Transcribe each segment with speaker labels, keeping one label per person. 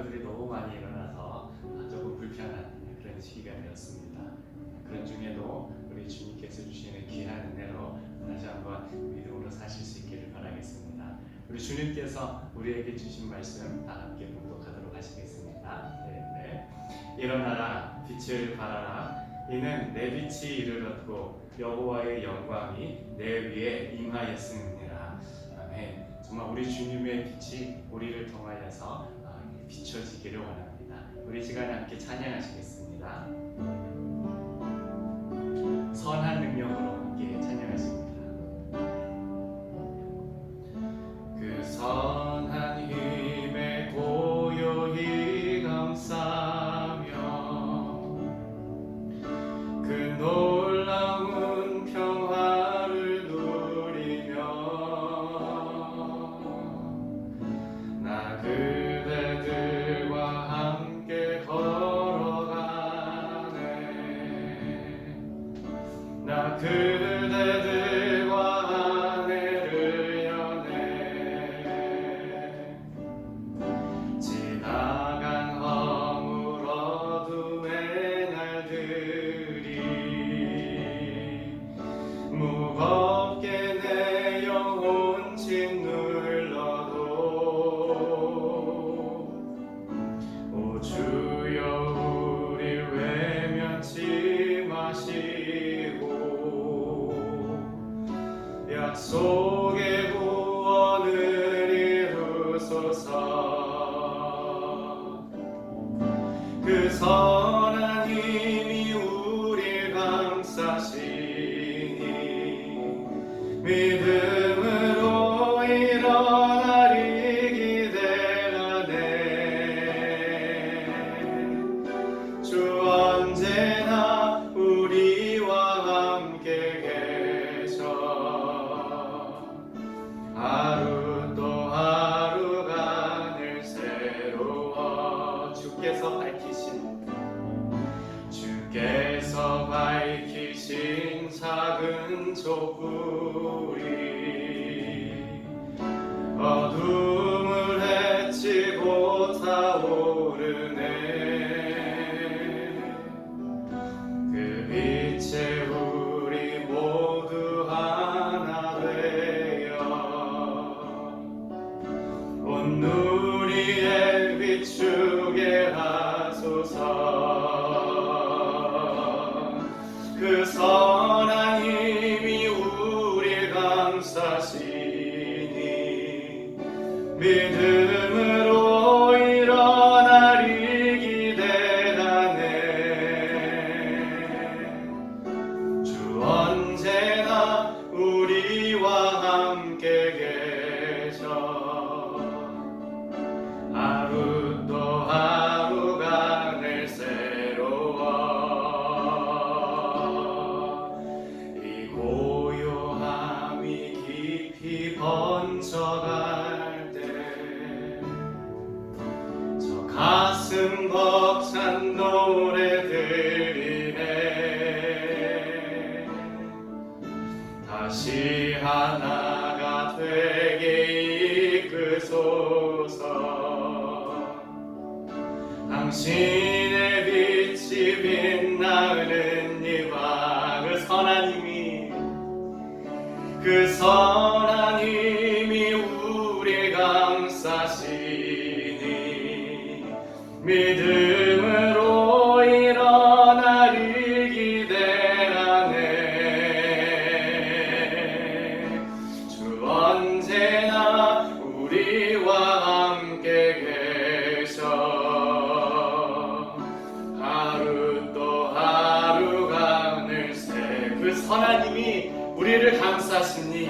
Speaker 1: 사고들이 너무 많이 일어나서 조금 불편한 그런 시기가 되었습니다. 그런 중에도 우리 주님께서 주시는 귀한 은혜로 다시 한번 믿음으로 사실 수 있기를 바라겠습니다. 우리 주님께서 우리에게 주신 말씀 다 함께 봉독하도록 하시겠습니다. 네. 일어나라, 빛을 발하라. 이는 내 빛이 이르렀고 여호와의 영광이 내 위에 임하였음이니라. 아멘. 정말 우리 주님의 빛이 우리를 통하여서 비춰지기를 원합니다. 우리 시간에 함께 찬양하시겠습니다. 선한 능력으로 함께 찬양하십니다. 그 선한 힘에 고요히 감싸며 그 놀라운 평화를 누리며 나 그대들과 함께 걸어가네. 나 그대들과 하늘을 여네. 지나간 허물 어둠의 날들이 무겁게 내 영혼 짓눌러도 오 주여 우리 외면치 마시고 약속의 구원을 이루소서. 그 선한 힘이 우릴 감싸시니 믿음으로 일어나리 기대하네. 주 언제나 우리와 함께 계셔. 하루 또 하루가 늘 새로워. 주께서 밝히신 작은 촛불이 어둠을 헤치고 타오르네. 그 빛에 우리 모두 하나 되어 온누리에 비추게 하소서. 그 선한 힘이 우릴 감싸시니 믿음으로 일어나리 기대하네. 주 언제나 우리와 함께 계셔. 하루 또 하루가 늘 새로워. 번져갈 때 저 가슴 벅찬 노래들이네. 다시 하나가 되게 이끄소서. 당신의 빛이 빛나는 이와 그 선한 힘이 그 선한 힘이 우리 감싸시니 믿음으로 일어나리 기대하네. 주 언제나 우리와 함께 계셔. 하루 또 하루가 늘 새 그 선한 힘이 우리를 감싸시니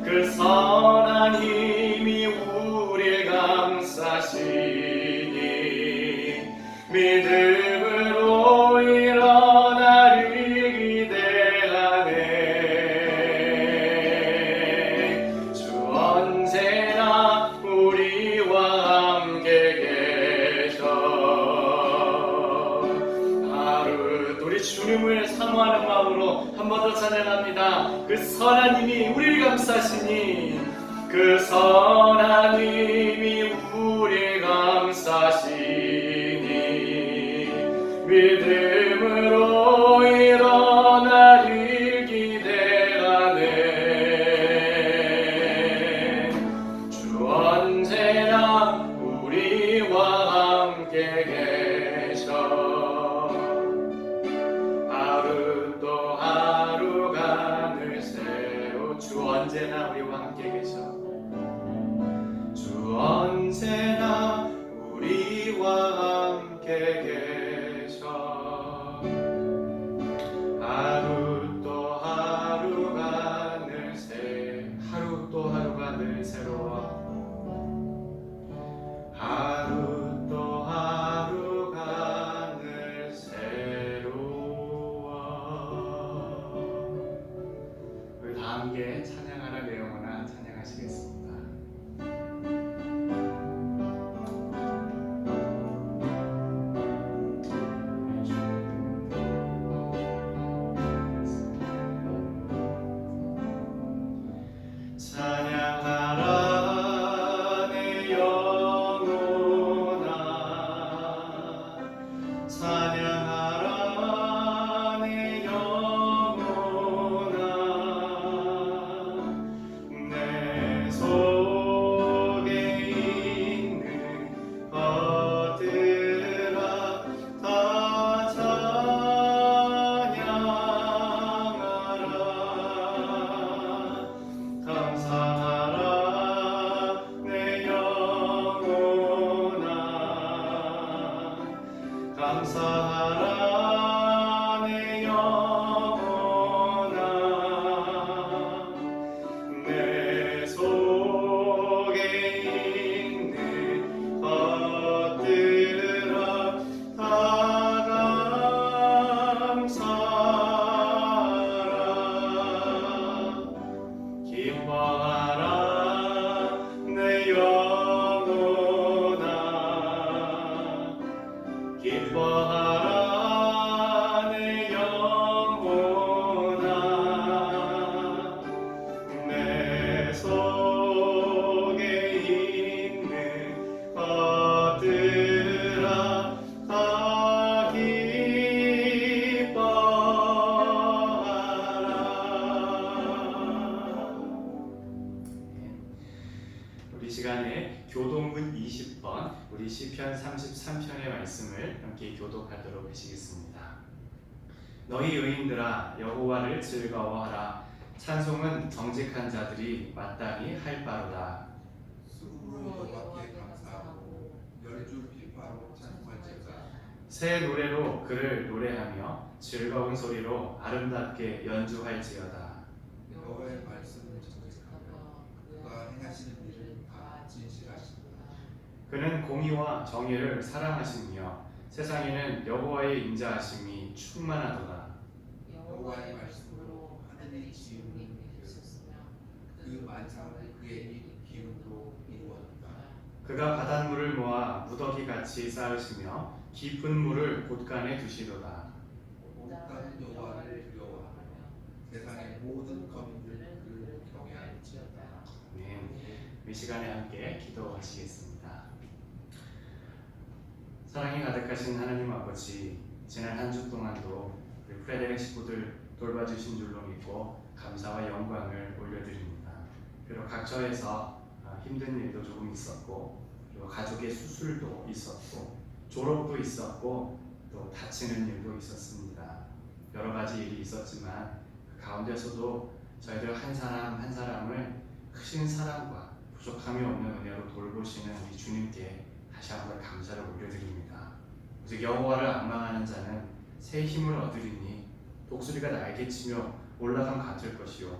Speaker 1: 그 선한 힘이 우리를 감싸시니 믿음으로 일어나리 기대하네. 주 언제나 우리와 함께 계셔. 하루 우리 주님을 사모하는 마음으로 한 번 더 찬양합니다. 그 선한 힘이 우리를 감싸시니 그 선한 힘이 우리를 감싸 감사하라 내 영혼아 내 속에 있는 것들아 다 감사하라 기뻐하라 내 영혼아 기뻐하라 내 영혼아 내 속에 있는 것들아 다 기뻐하라. 우리 시간에 교동문 20번, 우리 시편 33편의 말씀을 함께 교독하도록 하시겠습니다. 너희 의인들아 여호와를 즐거워하라. 찬송은 정직한 자들이 마땅히 할 바로다.
Speaker 2: 수고로 여호와께 감사하고 열주 비파로 찬송할지어다.
Speaker 1: 새 노래로 그를 노래하며 즐거운 소리로 아름답게 연주할지어다.
Speaker 2: 여호와의 말씀을 정직하며 그가 행하시는 일은 다 진실하시도다.
Speaker 1: 그는 공의와 정의를 사랑하시며 세상에는 여호와의 인자하심이 충만하도다.
Speaker 2: 여호와의 말씀으로 하늘이 지음이 되셨으며 그 만상을 그의 입 기운으로 이루었다.
Speaker 1: 그가 바닷물을 모아 무더기같이 쌓으시며 깊은 물을 곳간에 두시도다.
Speaker 2: 온땅 여호와를 두려워하며 세상의 모든 거민들은 그를 경외할지어다.
Speaker 1: 이 시간에 함께 기도하시겠습니다. 사랑이 가득하신 하나님 아버지, 지난 한 주 동안도 우리 프레데릭 식구들 돌봐주신 줄로 믿고 감사와 영광을 올려드립니다. 비록 각처에서 힘든 일도 조금 있었고, 그리고 가족의 수술도 있었고, 졸업도 있었고, 또 다치는 일도 있었습니다. 여러 가지 일이 있었지만 그 가운데서도 저희들 한 사람 한 사람을 크신 사랑과 부족함이 없는 은혜로 돌보시는 우리 주님께 다시 한번 감사를 올려드립니다. 오직 여호와를 앙망하는 자는 새 힘을 얻으리니 독수리가 날개치며 올라감 같을 것이요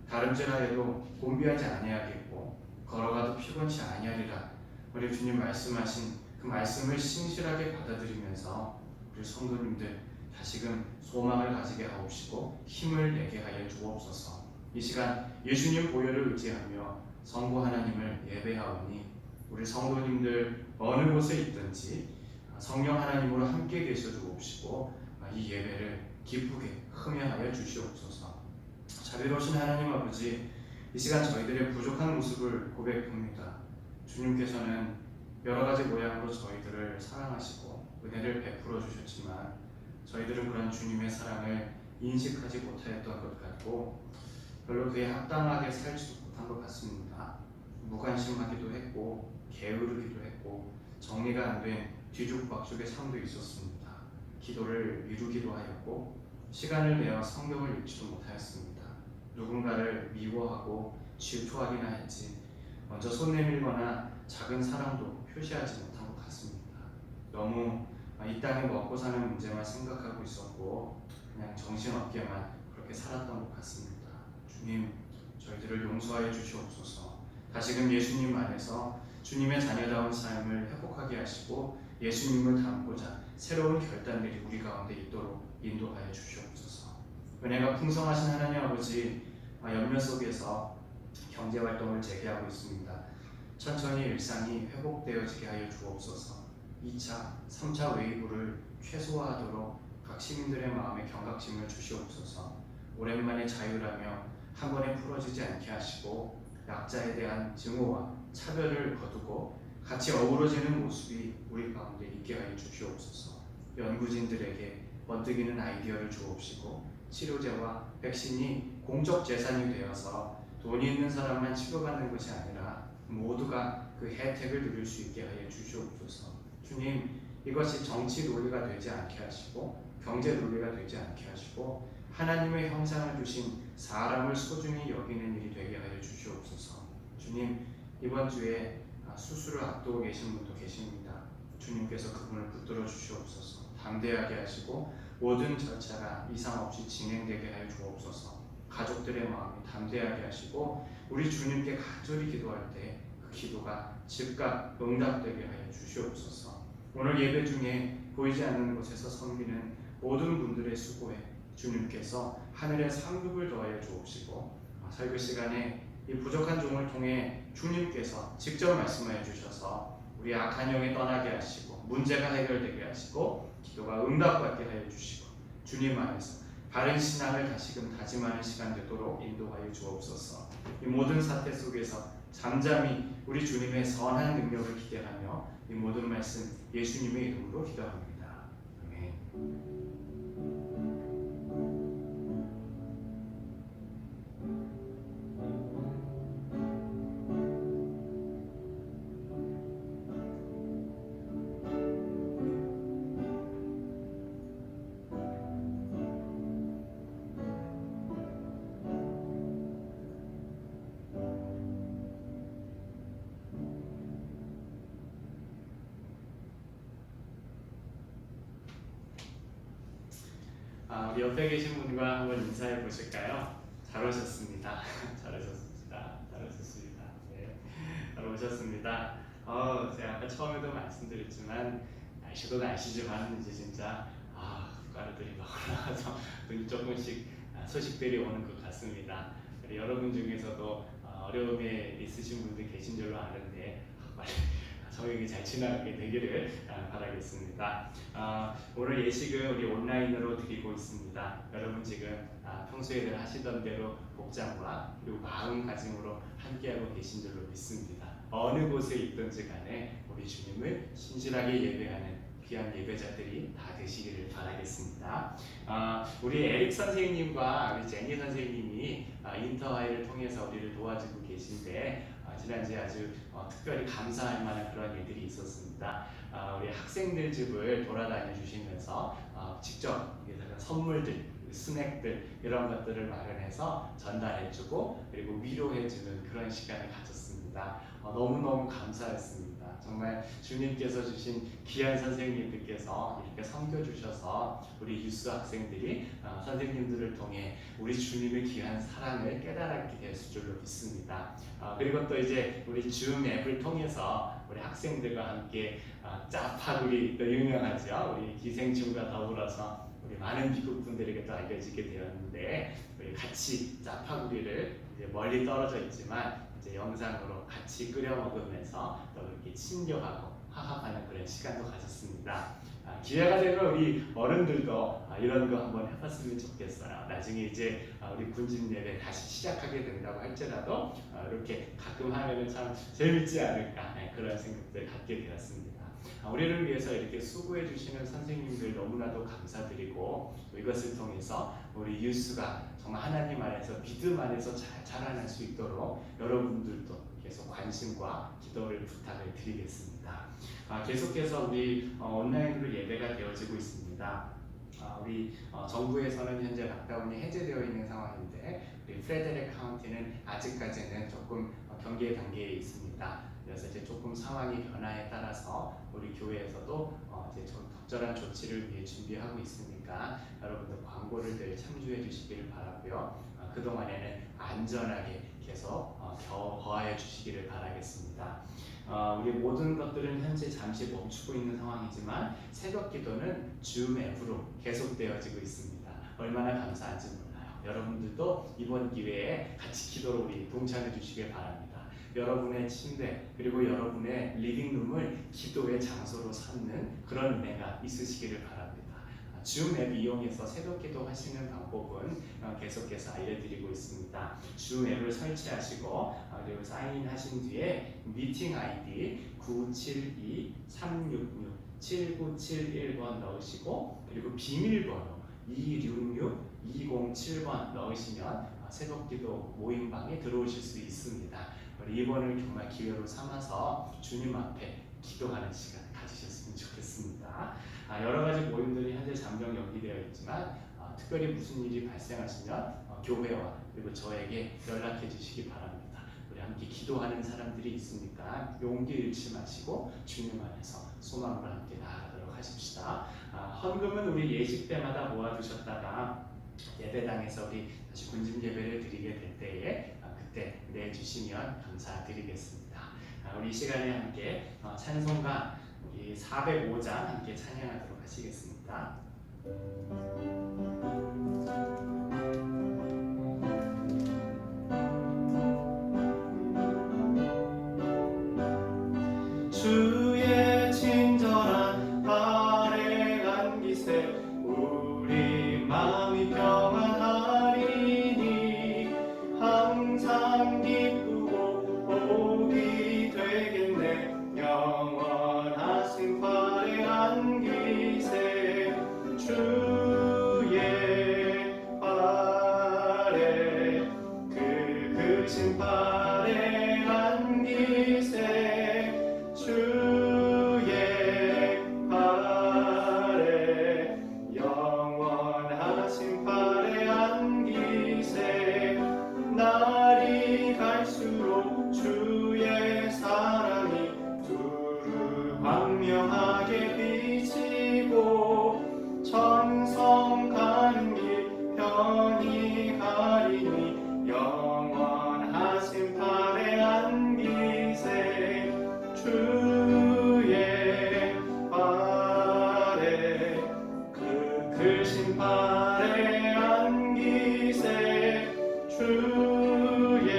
Speaker 1: 다름질하여도 곤비하지 아니하겠고 걸어가도 피곤치 아니하리라. 우리 주님 말씀하신 그 말씀을 신실하게 받아들이면서 우리 성도님들 다시금 소망을 가지게 하옵시고 힘을 내게 하여 주옵소서. 이 시간 예수님 보혈을 의지하며 성부 하나님을 예배하오니 우리 성도님들 어느 곳에 있든지 성령 하나님으로 함께 계셔 주옵시고 이 예배를 기쁘게 흠양하여 주시옵소서. 자비로우신 하나님 아버지, 이 시간 저희들의 부족한 모습을 고백합니다. 주님께서는 여러 가지 모양으로 저희들을 사랑하시고 은혜를 베풀어 주셨지만 저희들은 그런 주님의 사랑을 인식하지 못하였던 것 같고 별로 그에 합당하게 살지도 못한 것 같습니다. 무관심하기도 했고 게으르기도 했고 정리가 안 된 뒤죽박죽의 삶도 있었습니다. 기도를 미루기도 하였고 시간을 내어 성경을 읽지도 못하였습니다. 누군가를 미워하고 질투하기나 했지 먼저 손 내밀거나 작은 사랑도 표시하지 못한 것 같습니다. 너무 이 땅에 먹고 사는 문제만 생각하고 있었고 그냥 정신없게만 그렇게 살았던 것 같습니다. 주님, 저희들을 용서하여 주시옵소서. 다시금 예수님 안에서 주님의 자녀다운 삶을 회복하게 하시고 예수님을 닮고자 새로운 결단들이 우리 가운데 있도록 인도하여 주시옵소서. 은혜가 풍성하신 하나님 아버지, 염려 속에서 경제활동을 재개하고 있습니다. 천천히 일상이 회복되어지게 하여 주옵소서. 2차, 3차 웨이브를 최소화하도록 각 시민들의 마음에 경각심을 주시옵소서. 오랜만에 자유라며 한 번에 풀어지지 않게 하시고 약자에 대한 증오와 차별을 거두고 같이 어우러지는 모습이 우리 가운데 있게 하여 주시옵소서. 연구진들에게 번뜩이는 아이디어를 주옵시고 치료제와 백신이 공적 재산이 되어서 돈이 있는 사람만 치료받는 것이 아니라 모두가 그 혜택을 누릴 수 있게 하여 주시옵소서. 주님, 이것이 정치 논리가 되지 않게 하시고 경제 논리가 되지 않게 하시고 하나님의 형상을 주신 사람을 소중히 여기는 일이 되게 하여 주시옵소서. 주님, 이번 주에 수술을 앞두고 계신 분도 계십니다. 주님께서 그분을 붙들어 주시옵소서. 담대하게 하시고 모든 절차가 이상 없이 진행되게 하여 주옵소서. 가족들의 마음이 담대하게 하시고 우리 주님께 간절히 기도할 때 그 기도가 즉각 응답되게 하여 주시옵소서. 오늘 예배 중에 보이지 않는 곳에서 섬기는 모든 분들의 수고에 주님께서 하늘의 상급을 더하여 주옵시고 설교 시간에 이 부족한 종을 통해 주님께서 직접 말씀하여 주셔서 우리 악한 영이 떠나게 하시고 문제가 해결되게 하시고 기도가 응답받게 하여 주시고 주님 안에서 바른 신앙을 다시금 다짐하는 시간 되도록 인도하여 주옵소서. 이 모든 사태 속에서 잠잠히 우리 주님의 선한 능력을 기대하며 이 모든 말씀 예수님의 이름으로 기도합니다. 아멘. 우리 옆에 계신 분과 한번 인사해 보실까요? 잘 오셨습니다. 잘하셨습니다. 잘하셨습니다. 네, 잘 오셨습니다. 제가 아까 처음에도 말씀드렸지만 날씨도 날씨지만 이제 진짜 가루들이 막 올라와서 눈이 조금씩 소식들이 오는 것 같습니다. 우리 여러분 중에서도 어려움에 있으신 분들 계신 줄로 아는데 빨리 성경이 잘 지나가게 되기를 바라겠습니다. 오늘 예식은 우리 온라인으로 드리고 있습니다. 여러분 지금 평소에 하시던 대로 복장과 그리고 마음가짐으로 함께하고 계신 줄로 믿습니다. 어느 곳에 있든지 간에 우리 주님을 신실하게 예배하는 귀한 예배자들이 다 되시기를 바라겠습니다. 우리 에릭 선생님과 우리 제니 선생님이 인터하이를 통해서 우리를 도와주고 계신데 지난주에 아주 특별히 감사할 만한 그런 일들이 있었습니다. 우리 학생들 집을 돌아다녀 주시면서 직접 선물들, 스낵들 이런 것들을 마련해서 전달해주고 그리고 위로해주는 그런 시간을 가졌습니다. 너무너무 감사했습니다. 정말 주님께서 주신 귀한 선생님들께서 이렇게 섬겨주셔서 우리 유스 학생들이 선생님들을 통해 우리 주님의 귀한 사랑을 깨달았게 됐을 줄로 믿습니다. 그리고 또 이제 우리 줌 앱을 통해서 우리 학생들과 함께 짜파구리 또 유명하죠. 우리 기생충과 더불어서 우리 많은 미국 분들에게도 알려지게 되었는데 우리 같이 짜파구리를 이제 멀리 떨어져 있지만 이제 영상으로 같이 끓여 먹으면서 또 이렇게 친교하고 화합하는 그런 시간도 가졌습니다. 기회가 되면 우리 어른들도 이런 거 한번 해봤으면 좋겠어요. 나중에 이제 우리 군진 예배 다시 시작하게 된다고 할지라도 이렇게 가끔 하면은 참 재밌지 않을까 그런 생각들 갖게 되었습니다. 우리를 위해서 이렇게 수고해 주시는 선생님들 너무나도 감사드리고 이것을 통해서 우리 유스가 정말 하나님 안에서 믿음 안에서 잘 자라날 수 있도록 여러분들도 계속 관심과 기도를 부탁을 드리겠습니다. 계속해서 우리 온라인으로 예배가 되어지고 있습니다. 우리 정부에서는 현재 락다운이 해제되어 있는 상황인데 우리 프레데릭 카운티는 아직까지는 조금 경계 단계에 있습니다. 그래서 이제 조금 상황이 변화에 따라서 우리 교회에서도 이제 좀 적절한 조치를 위해 준비하고 있으니까 여러분들 광고를 늘 참조해 주시기를 바라고요. 그동안에는 안전하게 계속 거하여 주시기를 바라겠습니다. 우리 모든 것들은 현재 잠시 멈추고 있는 상황이지만 새벽 기도는 줌 앱으로 계속되어지고 있습니다. 얼마나 감사한지 몰라요. 여러분들도 이번 기회에 같이 기도로 우리 동참해 주시길 바랍니다. 여러분의 침대 그리고 여러분의 리빙룸을 기도의 장소로 삼는 그런 은혜가 있으시기를 바랍니다. 줌 앱 이용해서 새벽 기도 하시는 방법은 계속해서 알려드리고 있습니다. 줌 앱을 설치하시고 그리고 사인인 하신 뒤에 미팅 아이디 972-366-7971번 넣으시고 그리고 비밀번호 266-207번 넣으시면 새벽 기도 모임방에 들어오실 수 있습니다. 이번을 정말 기회로 삼아서 주님 앞에 기도하는 시간 가지셨으면 좋겠습니다. 여러 가지 모임들이 현재 잠정 연기되어 있지만 특별히 무슨 일이 발생하시면 교회와 그리고 저에게 연락해 주시기 바랍니다. 우리 함께 기도하는 사람들이 있으니까 용기 잃지 마시고 주님 안에서 소망으로 함께 나아가도록 하십시다. 헌금은 우리 예식 때마다 모아두셨다가 예배당에서 우리 다시 군집 예배를 드리게 될 때에 그때 내주시면 감사드리겠습니다. 우리 이 시간에 함께 찬송가 우리 405장 함께 찬양하도록 하시겠습니다. 주의 친절한 발에 안기세 우리 마음이 평안하리니 항상 기쁘고 복이 되겠네 영원하신 발에 안기세 주의 발에 그 크신 발에 안기세 주의 발에 영원하신 발에 안기세 날이 갈수록 주의 사랑이 두루 광명하게 비치고 천성 가는 길 편히 가리니 영원하신 발에 안기세 주의 발에 그 크신 발에 안기세 주의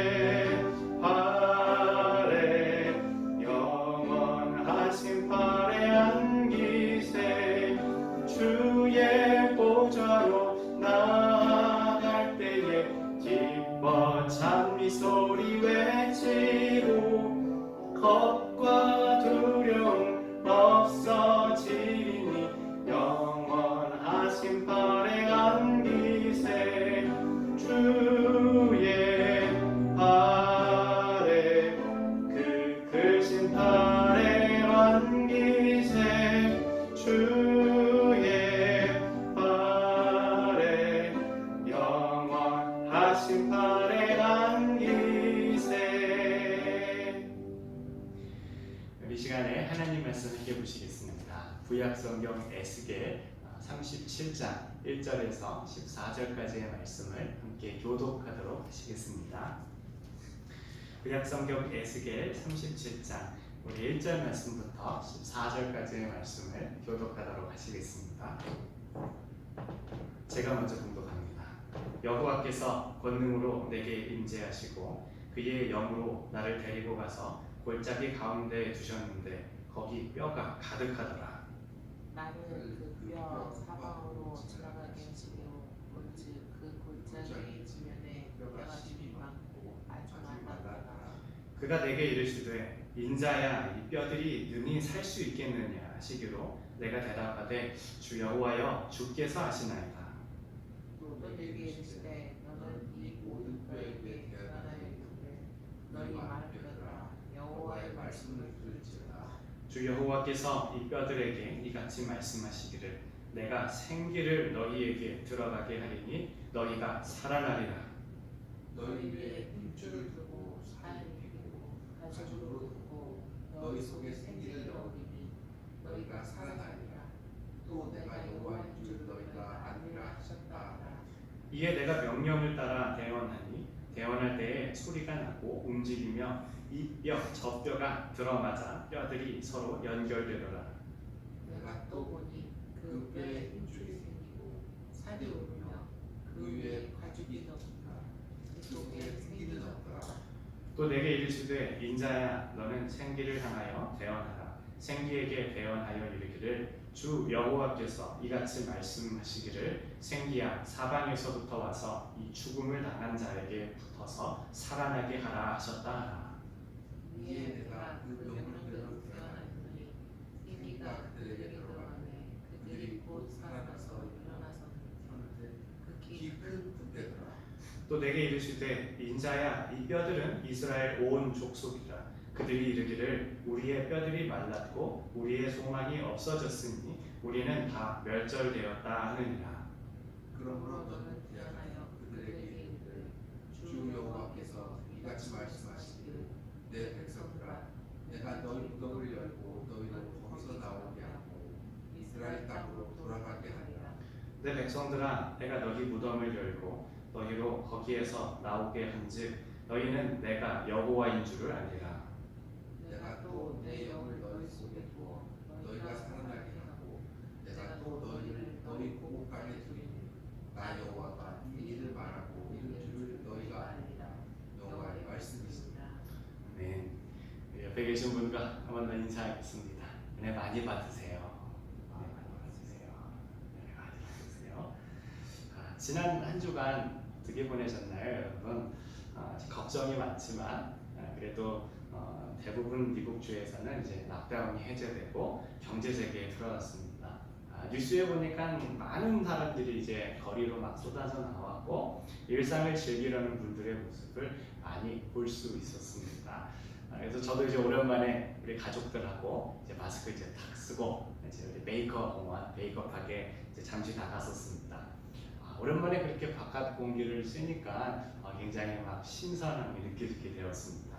Speaker 1: 발에 영원하신 발에 안기세 주의 보좌로 나아갈 때에 기뻐 찬미 소리 외치고 겁과 두려움 없어지니 영원하신 발에 안기세 주의 발에 그 크신 발에 안기세 주의 발에 영원하신 발에 안기세. 이 시간에 하나님 말씀 함께 보시겠습니다. 구약성경 에스겔 37장 1절에서 14절까지의 말씀을 함께 교독하도록 하시겠습니다. 구약성경 에스겔 37장 우리 1절 말씀부터 14절까지의 말씀을 교독하도록 하시겠습니다. 제가 먼저 봉독합니다. 여호와께서 권능으로 내게 임재하시고 그의 영으로 나를 데리고 가서 골짜기 가운데에 두셨는데 거기 뼈가 가득하더라.
Speaker 2: 나를 그 뼈 사방으로 지나가게 하시고 본즉 그 골짜기 지면에 뼈가 심이 많고 아주 많았더라.
Speaker 1: 그가 내게 이르시되 인자야 이 뼈들이 능히 살 수 있겠느냐 하시기로 내가 대답하되 주 여호와여 주께서 아시나이다.
Speaker 2: 또 내게 이르시되 너는 이 모든 뼈에게 대언하여 이르되 너희 많은 뼈들아 여호와의 말씀을 들을지어다.
Speaker 1: 주 여호와께서 이 뼈들에게 이같이 말씀하시기를 내가 생기를 너희에게 들어가게 하리니 너희가 살아나리라.
Speaker 2: 너희 위에 힘줄을 두고 살을 이기고 가죽으로 덮고 너희 속에 생기를 넣으리니 너희가 살아나리라. 또 내가 여호와인 줄 너희가 아니라 하셨다.
Speaker 1: 이에 내가 명령을 따라 대언하니 대언할 때에 소리가 나고 움직이며 이 뼈 저 뼈가 들어맞아 뼈들이 서로 연결되더라.
Speaker 2: 내가 또 보니 그 뼈에 힘줄이 생기고 살이 오르며 그 위에 가죽이 덮으며 그 속에 생기는 없더라.
Speaker 1: 또 내게 이르시되 인자야 너는 생기를 향하여 대언하라. 생기에게 대언하여 이르기를 주 여호와께서 이같이 말씀하시기를 생기야 사방에서부터 와서 이 죽음을 당한 자에게 붙어서 살아나게 하라 하셨다 하라.
Speaker 2: 이에 내가 그 명령대로 대언하였더니 생기가 그들에게 들어가매 그들이 곧 살아나서 일어나서는 극히 큰 군대더라.
Speaker 1: 또 내게 이르시되 인자야 이 뼈들은 이스라엘 온 족속이라. 그들이 이르기를 우리의 뼈들이 말랐고 우리의 소망이 없어졌으니 우리는 다 멸절되었다 하느니라.
Speaker 2: 그러므로 너는 대언하여 그들에게 이르기를 주 여호와께서 이같이 말씀하시기를 내 백성들아 내가 너희 무덤을 열고 너희를 거기서 나오게 하고 이스라엘 땅으로 돌아가게 하리라.
Speaker 1: 내 백성들아 내가 너희 무덤을 열고 너희로 거기에서 나오게 한즉 너희는 내가 여호와인 줄을 알리라.
Speaker 2: 내가 또 내 영을 너희 속에 두어 너희가 살아나게 하고 내가 또 너희를 너희 고국간에 두리니 나 여호와가 이 일을 말하고 이룰 줄을 너희가 알리라. 여호와의 말씀이십니다.
Speaker 1: 네. 옆에 계신 분과 한번 더 인사하겠습니다. 은혜 많이 받으세요. 은혜 많이 받으세요. 은혜 많이 받으세요. 지난 한 주간 어떻게 보내셨나요, 여러분? 걱정이 많지만 그래도 대부분 미국 주에서는 이제 락다운이 해제되고 경제 재개에 들어갔습니다. 뉴스에 보니까 많은 사람들이 이제 거리로 막 쏟아져 나왔고 일상을 즐기려는 분들의 모습을 많이 볼 수 있었습니다. 그래서 저도 이제 오랜만에 우리 가족들하고 이제 마스크 이제 탁 쓰고 이제 우리 메이커 공원, 메이커 팍에 이제 잠시 나갔었습니다. 오랜만에 그렇게 바깥 공기를 쐬니까 굉장히 막 신선함이 느껴지게 되었습니다.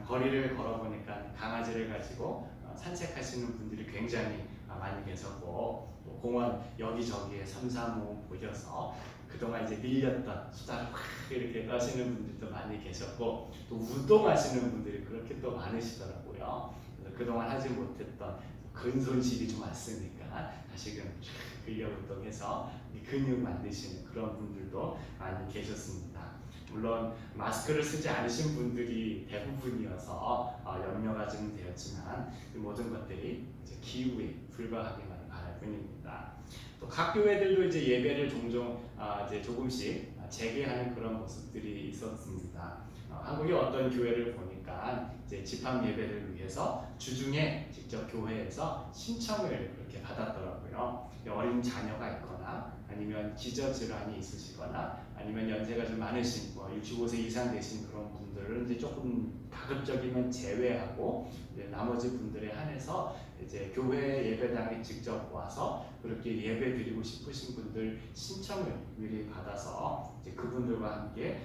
Speaker 1: 거리를 걸어보니까 강아지를 가지고 산책하시는 분들이 굉장히 많이 계셨고 또 공원 여기저기에 삼삼오오 보여서 그동안 이제 밀렸던 수다를 확 이렇게 떠시는 분들도 많이 계셨고 또 운동하시는 분들이 그렇게 또 많으시더라고요. 그래서 그동안 하지 못했던 근손실이 좀 왔으니까 다시금 근력 운동해서 근육 만드시는 그런 분들도 많이 계셨습니다. 물론 마스크를 쓰지 않으신 분들이 대부분이어서 염려가 좀 되었지만 그 모든 것들이 이제 기후에 불과하기만 바랄 뿐입니다. 또 각 교회들도 이제 예배를 종종 이제 조금씩 재개하는 그런 모습들이 있었습니다. 한국의 어떤 교회를 보니까 이제 집합 예배를 위해서 주중에 직접 교회에서 신청을 그렇게 받았더라고요. 어린 자녀가 있거나 아니면 기저질환이 있으시거나 아니면 연세가 좀 많으신 65세 이상 되신 그런 분들은 이제 조금 가급적이면 제외하고 이제 나머지 분들에 한해서 이제 교회 예배당에 직접 와서 그렇게 예배 드리고 싶으신 분들 신청을 미리 받아서 이제 그분들과 함께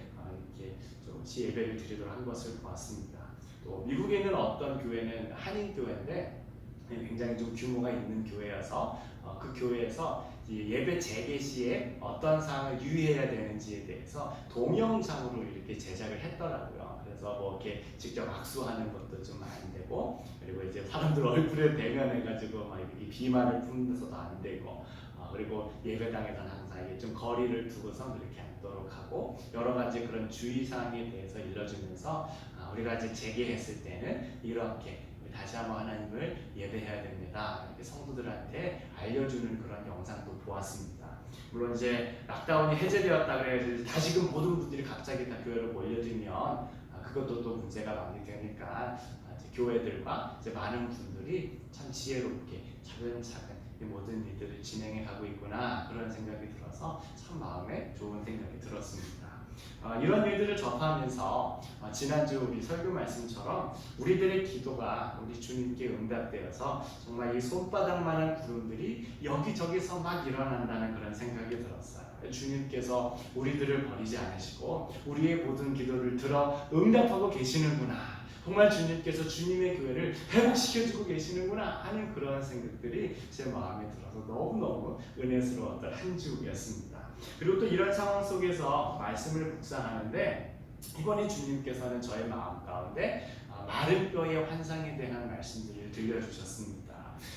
Speaker 1: 이렇게 조금씩 예배를 드리도록 한 것을 보았습니다. 또 미국에 있는 어떤 교회는 한인 교회인데 굉장히 좀 규모가 있는 교회여서 그 교회에서 예배 재개 시에 어떤 사항을 유의해야 되는지에 대해서 동영상으로 이렇게 제작을 했더라고요. 그래서 뭐 이렇게 직접 악수하는 것도 좀 안 되고 그리고 이제 사람들 얼굴에 대면해가지고 막 이렇게 비말을 품면서도 안 되고 그리고 예배당에서는 항상 이게 좀 거리를 두고서 그렇게 앉도록 하고 여러 가지 그런 주의사항에 대해서 일러주면서 우리가 이제 재개했을 때는 이렇게 다시 한번 하나님을 예배해야 됩니다. 이렇게 성도들한테 알려주는 그런 영상도 보았습니다. 물론 이제 락다운이 해제되었다 그래서 다시금 모든 분들이 갑자기 다 교회로 몰려들면 그것도 또 문제가 많이 되니까 이제 교회들과 이제 많은 분들이 참 지혜롭게 차근차근 이 모든 일들을 진행해 가고 있구나 그런 생각이 들어서 참 마음에 좋은 생각이 들었습니다. 이런 일들을 접하면서 지난주 우리 설교 말씀처럼 우리들의 기도가 우리 주님께 응답되어서 정말 이 손바닥만한 구름들이 여기저기서 막 일어난다는 그런 생각이 들었어요. 주님께서 우리들을 버리지 않으시고 우리의 모든 기도를 들어 응답하고 계시는구나. 정말 주님께서 주님의 교회를 회복시켜주고 계시는구나 하는 그런 생각들이 제 마음에 들어서 너무너무 은혜스러웠던 한 주였습니다. 그리고 또 이런 상황 속에서 말씀을 묵상하는데 이번에 주님께서는 저의 마음 가운데 마른 뼈의 환상에 대한 말씀들을 들려주셨습니다.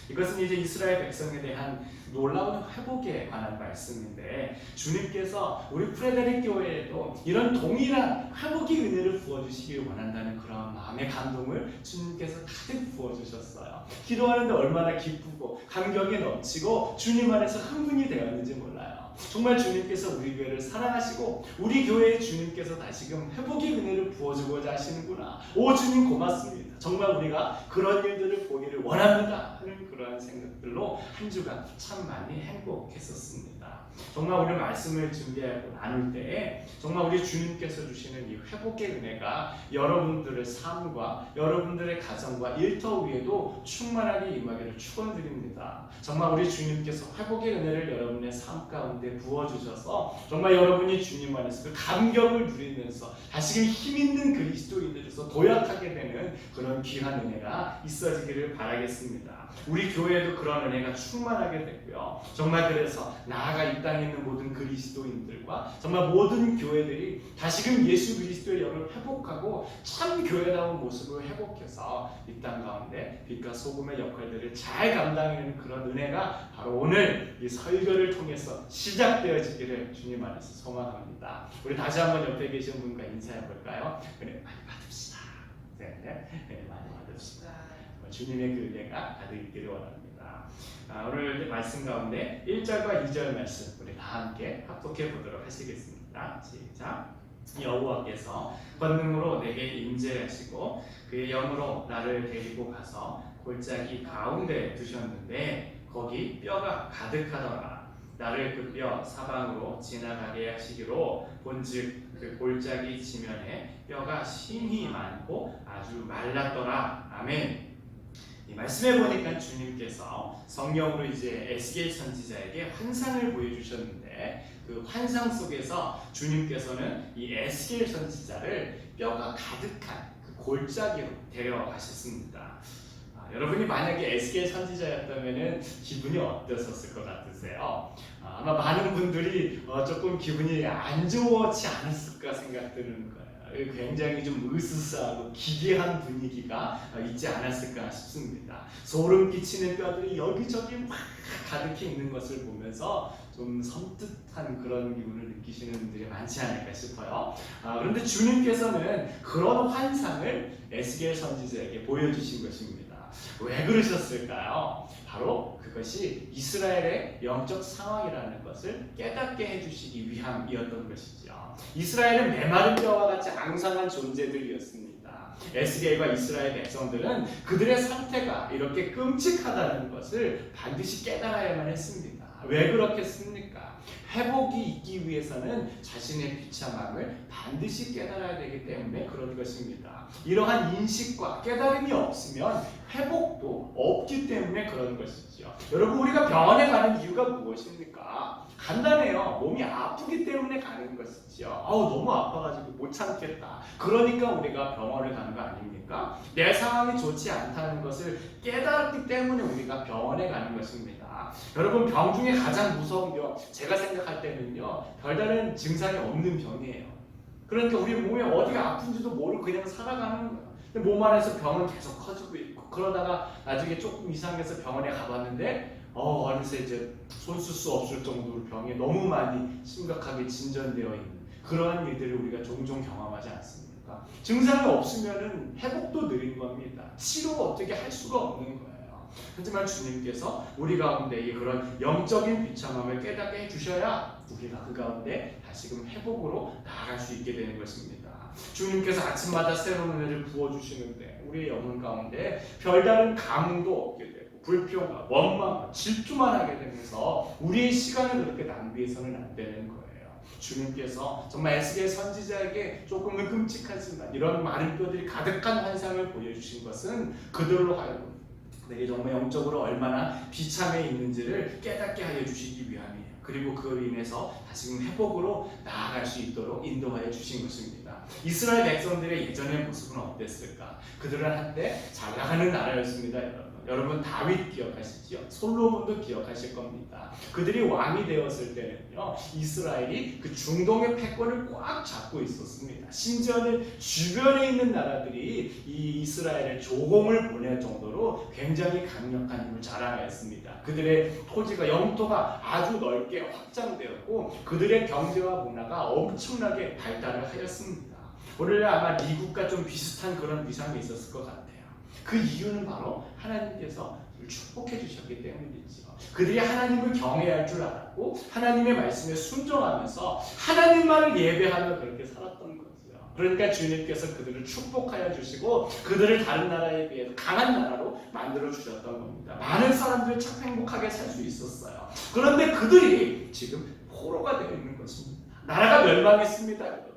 Speaker 1: 이것은 이제 이스라엘 백성에 대한 놀라운 회복에 관한 말씀인데 주님께서 우리 프레데릭 교회에도 이런 동일한 회복의 은혜를 부어주시길 원한다는 그런 마음의 감동을 주님께서 가득 부어주셨어요. 기도하는데 얼마나 기쁘고 감격에 넘치고 주님 안에서 흥분이 되었는지 몰라요. 정말 주님께서 우리 교회를 사랑하시고 우리 교회에 주님께서 다시금 회복의 은혜를 부어주고자 하시는구나. 오 주님 고맙습니다. 정말 우리가 그런 일들을 보기를 원합니다 하는 그러한 생각들로 한 주간 참 많이 행복했었습니다. 정말 오늘 말씀을 준비하고 나눌 때에 정말 우리 주님께서 주시는 이 회복의 은혜가 여러분들의 삶과 여러분들의 가정과 일터 위에도 충만하게 임하기를 축원드립니다. 정말 우리 주님께서 회복의 은혜를 여러분의 삶 가운데 부어주셔서 정말 여러분이 주님 안에서 그 감격을 누리면서 다시금 힘있는 그리스도인으로서 도약하게 되는 그런 귀한 은혜가 있어지기를 바라겠습니다. 우리 교회에도 그런 은혜가 충만하게 됐고요. 정말 그래서 나아가 이 땅에 있는 모든 그리스도인들과 정말 모든 교회들이 다시금 예수 그리스도의 영을 회복하고 참 교회다운 모습을 회복해서 이 땅 가운데 빛과 소금의 역할들을 잘 감당하는 그런 은혜가 바로 오늘 이 설교를 통해서 시작되어지기를 주님 안에서 소망합니다. 우리 다시 한번 옆에 계신 분과 인사해 볼까요? 은혜 많이 받읍시다. 네, 많이 받읍시다. 주님의 그 은혜가 가득 있기를 원합니다. 오늘 말씀 가운데 1절과 2절 말씀 우리 다 함께 합독해 보도록 하시겠습니다. 시작. 여호와께서 권능으로 내게 임재하시고 그의 영으로 나를 데리고 가서 골짜기 가운데 두셨는데 거기 뼈가 가득하더라. 나를 그 뼈 사방으로 지나가게 하시기로 본즉 그 골짜기 지면에 뼈가 심히 많고 아주 말랐더라. 아멘. 이 말씀해 보니까 주님께서 성령으로 이제 에스겔 선지자에게 환상을 보여주셨는데 그 환상 속에서 주님께서는 이 에스겔 선지자를 뼈가 가득한 그 골짜기로 데려가셨습니다. 여러분이 만약에 에스겔 선지자였다면 기분이 어떠셨을 것 같으세요? 아마 많은 분들이 조금 기분이 안 좋지 않았을까 생각드는 거예요. 굉장히 좀 으스스하고 기괴한 분위기가 있지 않았을까 싶습니다. 소름 끼치는 뼈들이 여기저기 막 가득히 있는 것을 보면서 좀 섬뜩한 그런 기분을 느끼시는 분들이 많지 않을까 싶어요. 그런데 주님께서는 그런 환상을 에스겔 선지자에게 보여주신 것입니다. 왜 그러셨을까요? 바로 그것이 이스라엘의 영적 상황이라는 것을 깨닫게 해주시기 위함이었던 것이죠. 이스라엘은 메마른 뼈와 같이 앙상한 존재들이었습니다. 에스겔과 이스라엘 백성들은 그들의 상태가 이렇게 끔찍하다는 것을 반드시 깨달아야만 했습니다. 왜 그렇겠습니까? 회복이 있기 위해서는 자신의 비참함을 반드시 깨달아야 되기 때문에 그런 것입니다. 이러한 인식과 깨달음이 없으면 회복도 없기 때문에 그런 것이죠. 여러분, 우리가 병원에 가는 이유가 무엇입니까? 간단해요. 몸이 아프기 때문에 가는 것이죠. 너무 아파가지고 못 참겠다. 그러니까 우리가 병원을 가는 거 아닙니까? 내 상황이 좋지 않다는 것을 깨달았기 때문에 우리가 병원에 가는 것입니다. 여러분, 병 중에 가장 무서운 병, 제가 생각할 때는요, 별다른 증상이 없는 병이에요. 그러니까 우리 몸에 어디가 아픈지도 모르고 그냥 살아가는 거예요. 근데 몸 안에서 병은 계속 커지고 있고, 그러다가 나중에 조금 이상해서 병원에 가봤는데 어느새 이제 손 쓸 수 없을 정도로 병이 너무 많이 심각하게 진전되어 있는 그러한 일들을 우리가 종종 경험하지 않습니까? 증상이 없으면은 회복도 느린 겁니다. 치료가 어떻게 할 수가 없는 거예요. 하지만 주님께서 우리 가운데 이 그런 영적인 비참함을 깨닫게 해주셔야 우리가 그 가운데 다시금 회복으로 나아갈 수 있게 되는 것입니다. 주님께서 아침마다 새로운 은혜를 부어주시는데 우리의 영혼 가운데 별다른 감흥도 없게 되고 불평과 원망과 질투만 하게 되면서 우리의 시간을 그렇게 낭비해서는 안 되는 거예요. 주님께서 정말 에스겔 선지자에게 조금은 끔찍하지만 이런 많은 뼈들이 가득한 환상을 보여주신 것은 그들로 하여금 내게 정말 영적으로 얼마나 비참해 있는지를 깨닫게 하여 주시기 위함이에요. 그리고 그로 인해서 다시금 회복으로 나아갈 수 있도록 인도하여 주신 것입니다. 이스라엘 백성들의 예전의 모습은 어땠을까? 그들은 한때 잘 나가는 나라였습니다. 여러분 다윗 기억하시죠? 솔로몬도 기억하실 겁니다. 그들이 왕이 되었을 때는요, 이스라엘이 그 중동의 패권을 꽉 잡고 있었습니다. 심지어는 주변에 있는 나라들이 이 이스라엘의 조공을 보낼 정도로 굉장히 강력한 힘을 자랑하였습니다. 그들의 토지가 영토가 아주 넓게 확장되었고 그들의 경제와 문화가 엄청나게 발달을 하였습니다. 오늘 아마 미국과 좀 비슷한 그런 위상이 있었을 것 같아요. 그 이유는 바로 하나님께서 축복해 주셨기 때문이죠. 그들이 하나님을 경외할 줄 알았고 하나님의 말씀에 순종하면서 하나님만을 예배하며 그렇게 살았던 거죠. 그러니까 주님께서 그들을 축복하여 주시고 그들을 다른 나라에 비해서 강한 나라로 만들어 주셨던 겁니다. 많은 사람들이 참 행복하게 살 수 있었어요. 그런데 그들이 지금 포로가 되어 있는 것입니다. 나라가 멸망했습니다. 여러분.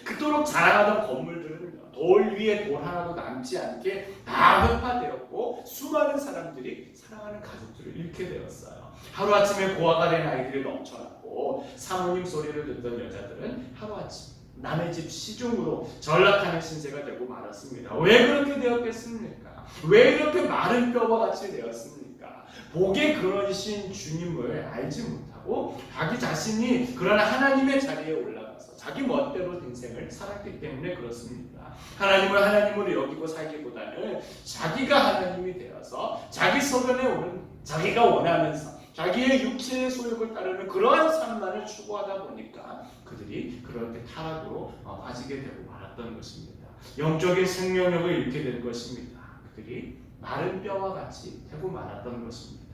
Speaker 1: 그토록 자랑하던 건물들은 돌 위에 돌 하나도 남지 않게 다 회파되었고 수많은 사람들이 사랑하는 가족들을 잃게 되었어요. 하루아침에 고아가 된 아이들이 넘쳐났고 사모님 소리를 듣던 여자들은 하루아침 남의 집 시중으로 전락하는 신세가 되고 말았습니다. 왜 그렇게 되었겠습니까? 왜 이렇게 마른 뼈와 같이 되었습니까? 복의 근원이신 주님을 알지 못하고 자기 자신이 그런 하나님의 자리에 올라가서 자기 멋대로 인생을 살았기 때문에 그렇습니다. 하나님을 하나님으로 여기고 살기보다는 자기가 하나님이 되어서 자기 소견에 오른 자기가 원하면서 자기의 육체의 소욕을 따르는 그러한 삶만을 추구하다 보니까 그들이 그럴 때 타락으로 빠지게 되고 말았던 것입니다. 영적인 생명력을 잃게 된 것입니다. 그들이 마른 뼈와 같이 되고 말았던 것입니다.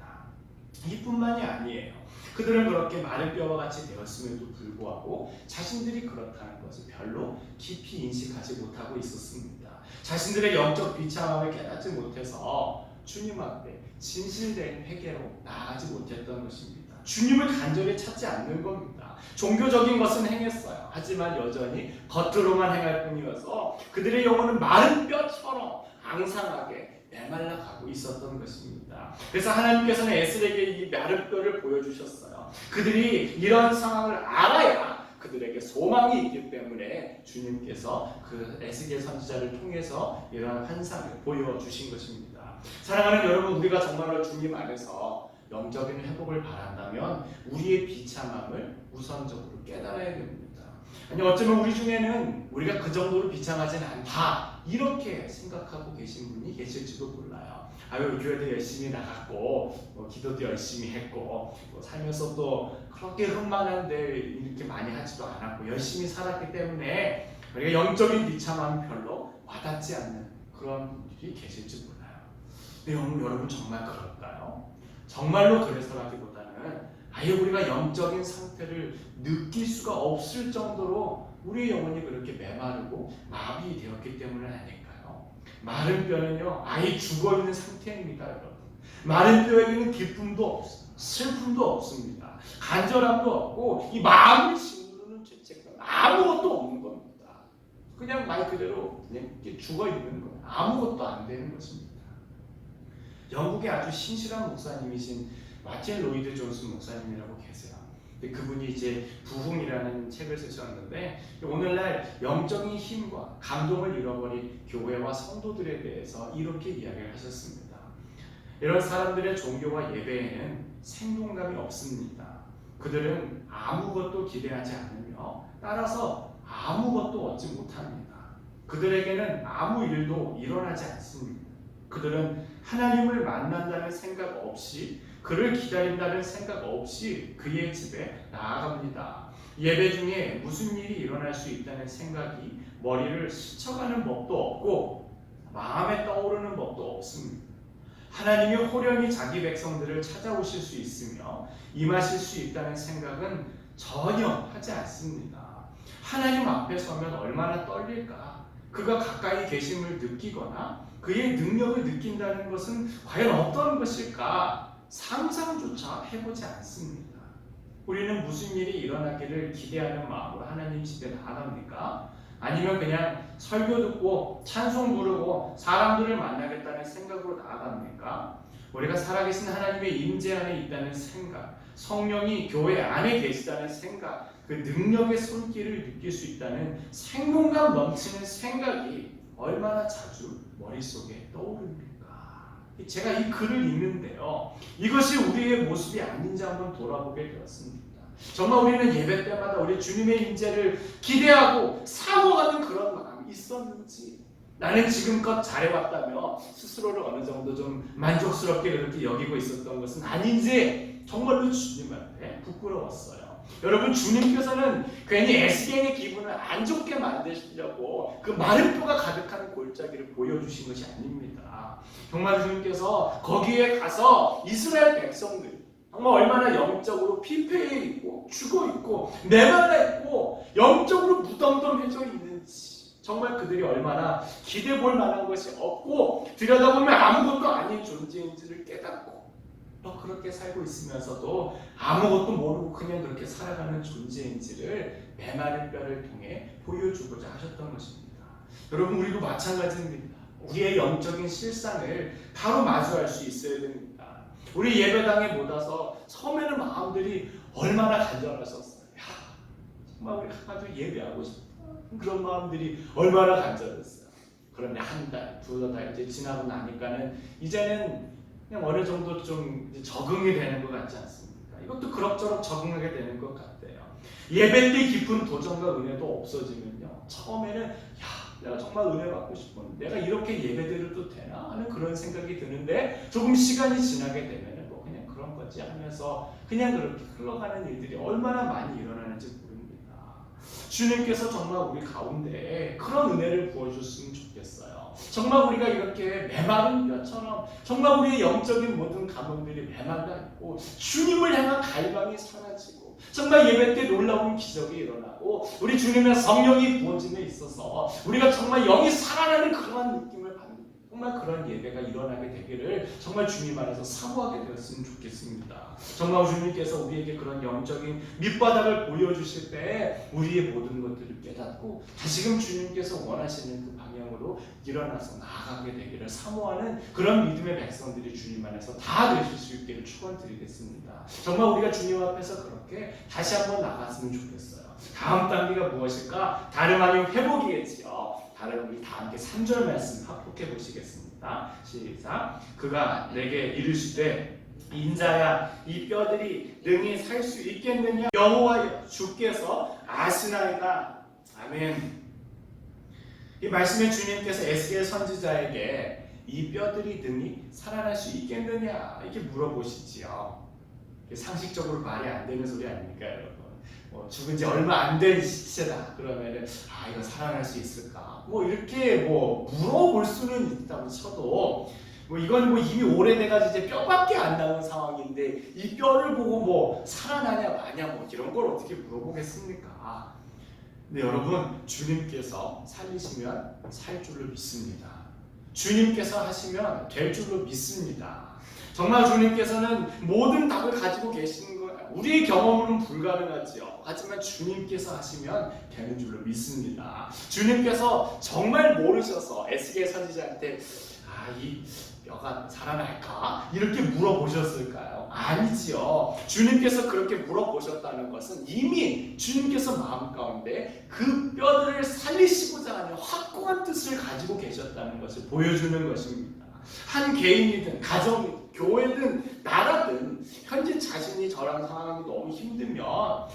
Speaker 1: 이뿐만이 아니에요. 그들은 그렇게 마른 뼈와 같이 되었음에도 불구하고 자신들이 그렇다는 것을 별로 깊이 인식하지 못하고 있었습니다. 자신들의 영적 비참함을 깨닫지 못해서 주님 앞에 진실된 회개로 나아가지 못했던 것입니다. 주님을 간절히 찾지 않는 겁니다. 종교적인 것은 행했어요. 하지만 여전히 겉으로만 행할 뿐이어서 그들의 영혼은 마른 뼈처럼 앙상하게 메말라 가고 있었던 것입니다. 그래서 하나님께서는 에스겔에게 이 마른 뼈를 보여주셨어요. 그들이 이런 상황을 알아야 그들에게 소망이 있기 때문에 주님께서 그 에스겔 선지자를 통해서 이러한 환상을 보여주신 것입니다. 사랑하는 여러분, 우리가 정말로 주님 안에서 영적인 회복을 바란다면 우리의 비참함을 우선적으로 깨달아야 됩니다. 아니 어쩌면 우리 중에는 우리가 그 정도로 비참하진 않다 이렇게 생각하고 계신 분이 계실지도 몰라요. 아유, 교회도 열심히 나갔고 기도도 열심히 했고 살면서 또 그렇게 흠만한데 이렇게 많이 하지도 않았고 열심히 살았기 때문에 우리가 영적인 비참함이 별로 와닿지 않는 그런 분들이 계실지 몰라요. 근데 여러분 정말 그럴까요? 정말로 그래서라기보다는 아예 우리가 영적인 상태를 느낄 수가 없을 정도로 우리의 영혼이 그렇게 메마르고 마비되었기 때문은 아닐까요? 마른 뼈는요 아예 죽어있는 상태입니다. 여러분. 마른 뼈에게는 기쁨도 없습니다. 슬픔도 없습니다. 간절함도 없고 이 마음을 짓누르는 죄책감 아무것도 없는 겁니다. 그냥 말 그대로 그냥 죽어있는 거예요. 아무것도 안 되는 것입니다. 영국의 아주 신실한 목사님이신 마틴 로이드 존슨 목사님이라고 계세요. 근데 그분이 이제 부흥이라는 책을 쓰셨는데 오늘날 영적인 힘과 감동을 잃어버린 교회와 성도들에 대해서 이렇게 이야기를 하셨습니다. 이런 사람들의 종교와 예배에는 생동감이 없습니다. 그들은 아무것도 기대하지 않으며 따라서 아무것도 얻지 못합니다. 그들에게는 아무 일도 일어나지 않습니다. 그들은 하나님을 만난다는 생각 없이 그를 기다린다는 생각 없이 그의 집에 나아갑니다. 예배 중에 무슨 일이 일어날 수 있다는 생각이 머리를 스쳐가는 법도 없고 마음에 떠오르는 법도 없습니다. 하나님이 호련히 자기 백성들을 찾아오실 수 있으며 임하실 수 있다는 생각은 전혀 하지 않습니다. 하나님 앞에 서면 얼마나 떨릴까? 그가 가까이 계심을 느끼거나 그의 능력을 느낀다는 것은 과연 어떤 것일까? 상상조차 해보지 않습니다. 우리는 무슨 일이 일어나기를 기대하는 마음으로 하나님 집에 나아갑니까? 아니면 그냥 설교 듣고 찬송 부르고 사람들을 만나겠다는 생각으로 나아갑니까? 우리가 살아계신 하나님의 임재 안에 있다는 생각, 성령이 교회 안에 계시다는 생각, 그 능력의 손길을 느낄 수 있다는 생동감 넘치는 생각이 얼마나 자주 머릿속에 떠오릅니까? 제가 이 글을 읽는데요, 이것이 우리의 모습이 아닌지 한번 돌아보게 되었습니다. 정말 우리는 예배 때마다 우리 주님의 임재를 기대하고 사모하는 그런 마음이 있었는지, 나는 지금껏 잘해왔다며 스스로를 어느 정도 좀 만족스럽게 그렇게 여기고 있었던 것은 아닌지 정말로 주님한테 부끄러웠어요. 여러분, 주님께서는 괜히 에스겔의 기분을 안 좋게 만드시려고 그 마른 뼈가 가득한 골짜기를 보여주신 것이 아닙니다. 정말 주님께서 거기에 가서 이스라엘 백성들 정말 얼마나 영적으로 피폐해 있고 죽어 있고 메말라 있고 영적으로 무덤덤해져 있는지 정말 그들이 얼마나 기대 볼 만한 것이 없고 들여다보면 아무것도 아닌 존재인지를 깨닫고 또 그렇게 살고 있으면서도 아무것도 모르고 그냥 그렇게 살아가는 존재인지를 메마른 뼈를 통해 보여주고자 하셨던 것입니다. 여러분, 우리도 마찬가지입니다. 우리의 영적인 실상을 바로 마주할 수 있어야 됩니다. 우리 예배당에 못 와서 처음에는 마음들이 얼마나 간절하셨어요. 정말 우리 하나도 예배하고 싶다. 그런 마음들이 얼마나 간절했어요. 그런데 한 달, 두 달 이제 지나고 나니까는 이제는 그냥 어느 정도 좀 적응이 되는 것 같지 않습니까? 이것도 그럭저럭 적응하게 되는 것 같아요. 예배 때 깊은 도전과 은혜도 없어지면요, 처음에는 내가 정말 은혜 받고 싶은데 내가 이렇게 예배드려도 되나 하는 그런 생각이 드는데 조금 시간이 지나게 되면은 뭐 그냥 그런 거지 하면서 그냥 그렇게 흘러가는 일들이 얼마나 많이 일어나는지 모릅니다. 주님께서 정말 우리 가운데 그런 은혜를 부어줬으면 좋겠어요. 정말 우리가 이렇게 메마른 뼈처럼 정말 우리의 영적인 모든 감흥들이 메말라 있고 주님을 향한 갈망이 사라지고 정말 예배 때 놀라운 기적이 일어나고 우리 주님의 성령이 부어짐에 있어서 우리가 정말 영이 살아나는 그런 느낌을 받는 정말 그런 예배가 일어나게 되기를 정말 주님 안에서 사모하게 되었으면 좋겠습니다. 정말 주님께서 우리에게 그런 영적인 밑바닥을 보여주실 때 우리의 모든 것들을 깨닫고 다시금 주님께서 원하시는 그 방향으로 일어나서 나아가게 되기를 사모하는 그런 믿음의 백성들이 주님 안에서 다 되실 수 있기를 축원드리겠습니다. 정말 우리가 주님 앞에서 그렇게 다시 한번 나갔으면 좋겠어요. 다음 단계가 무엇일까? 다름 아닌 회복이겠지요. 우리 다 함께 3절 말씀 합독해 보시겠습니다. 시작. 그가 내게 이르시되 인자야, 이 뼈들이 능히 살 수 있겠느냐? 여호와여, 주께서 아시나이다. 아멘. 이 말씀에 주님께서 에스겔 선지자에게 이 뼈들이 능히 살아날 수 있겠느냐 이렇게 물어보시지요. 상식적으로 말이 안 되는 소리 아닙니까, 여러분? 죽은 지 얼마 안 된 시체다 그러면은 이거 살아날 수 있을까? 이렇게 물어볼 수는 있다고 쳐도 이건 이미 오래돼가지고 이제 뼈밖에 안 남은 상황인데 이 뼈를 보고 살아나냐 마냐 이런 걸 어떻게 물어보겠습니까? 근데 여러분, 주님께서 살리시면 살 줄로 믿습니다. 주님께서 하시면 될 줄로 믿습니다. 정말 주님께서는 모든 답을 가지고 계시는 거예요. 우리의 경험으로는 불가능하지요. 하지만 주님께서 하시면 되는 줄로 믿습니다. 주님께서 정말 모르셔서 에스겔 선지자한테 이 뼈가 살아날까? 이렇게 물어보셨을까요? 아니지요. 주님께서 그렇게 물어보셨다는 것은 이미 주님께서 마음 가운데 그 뼈들을 살리시고자 하는 확고한 뜻을 가지고 계셨다는 것을 보여주는 것입니다. 한 개인이든 가정이든 교회든 나라든 현재 자신이 저런 상황이 너무 힘들면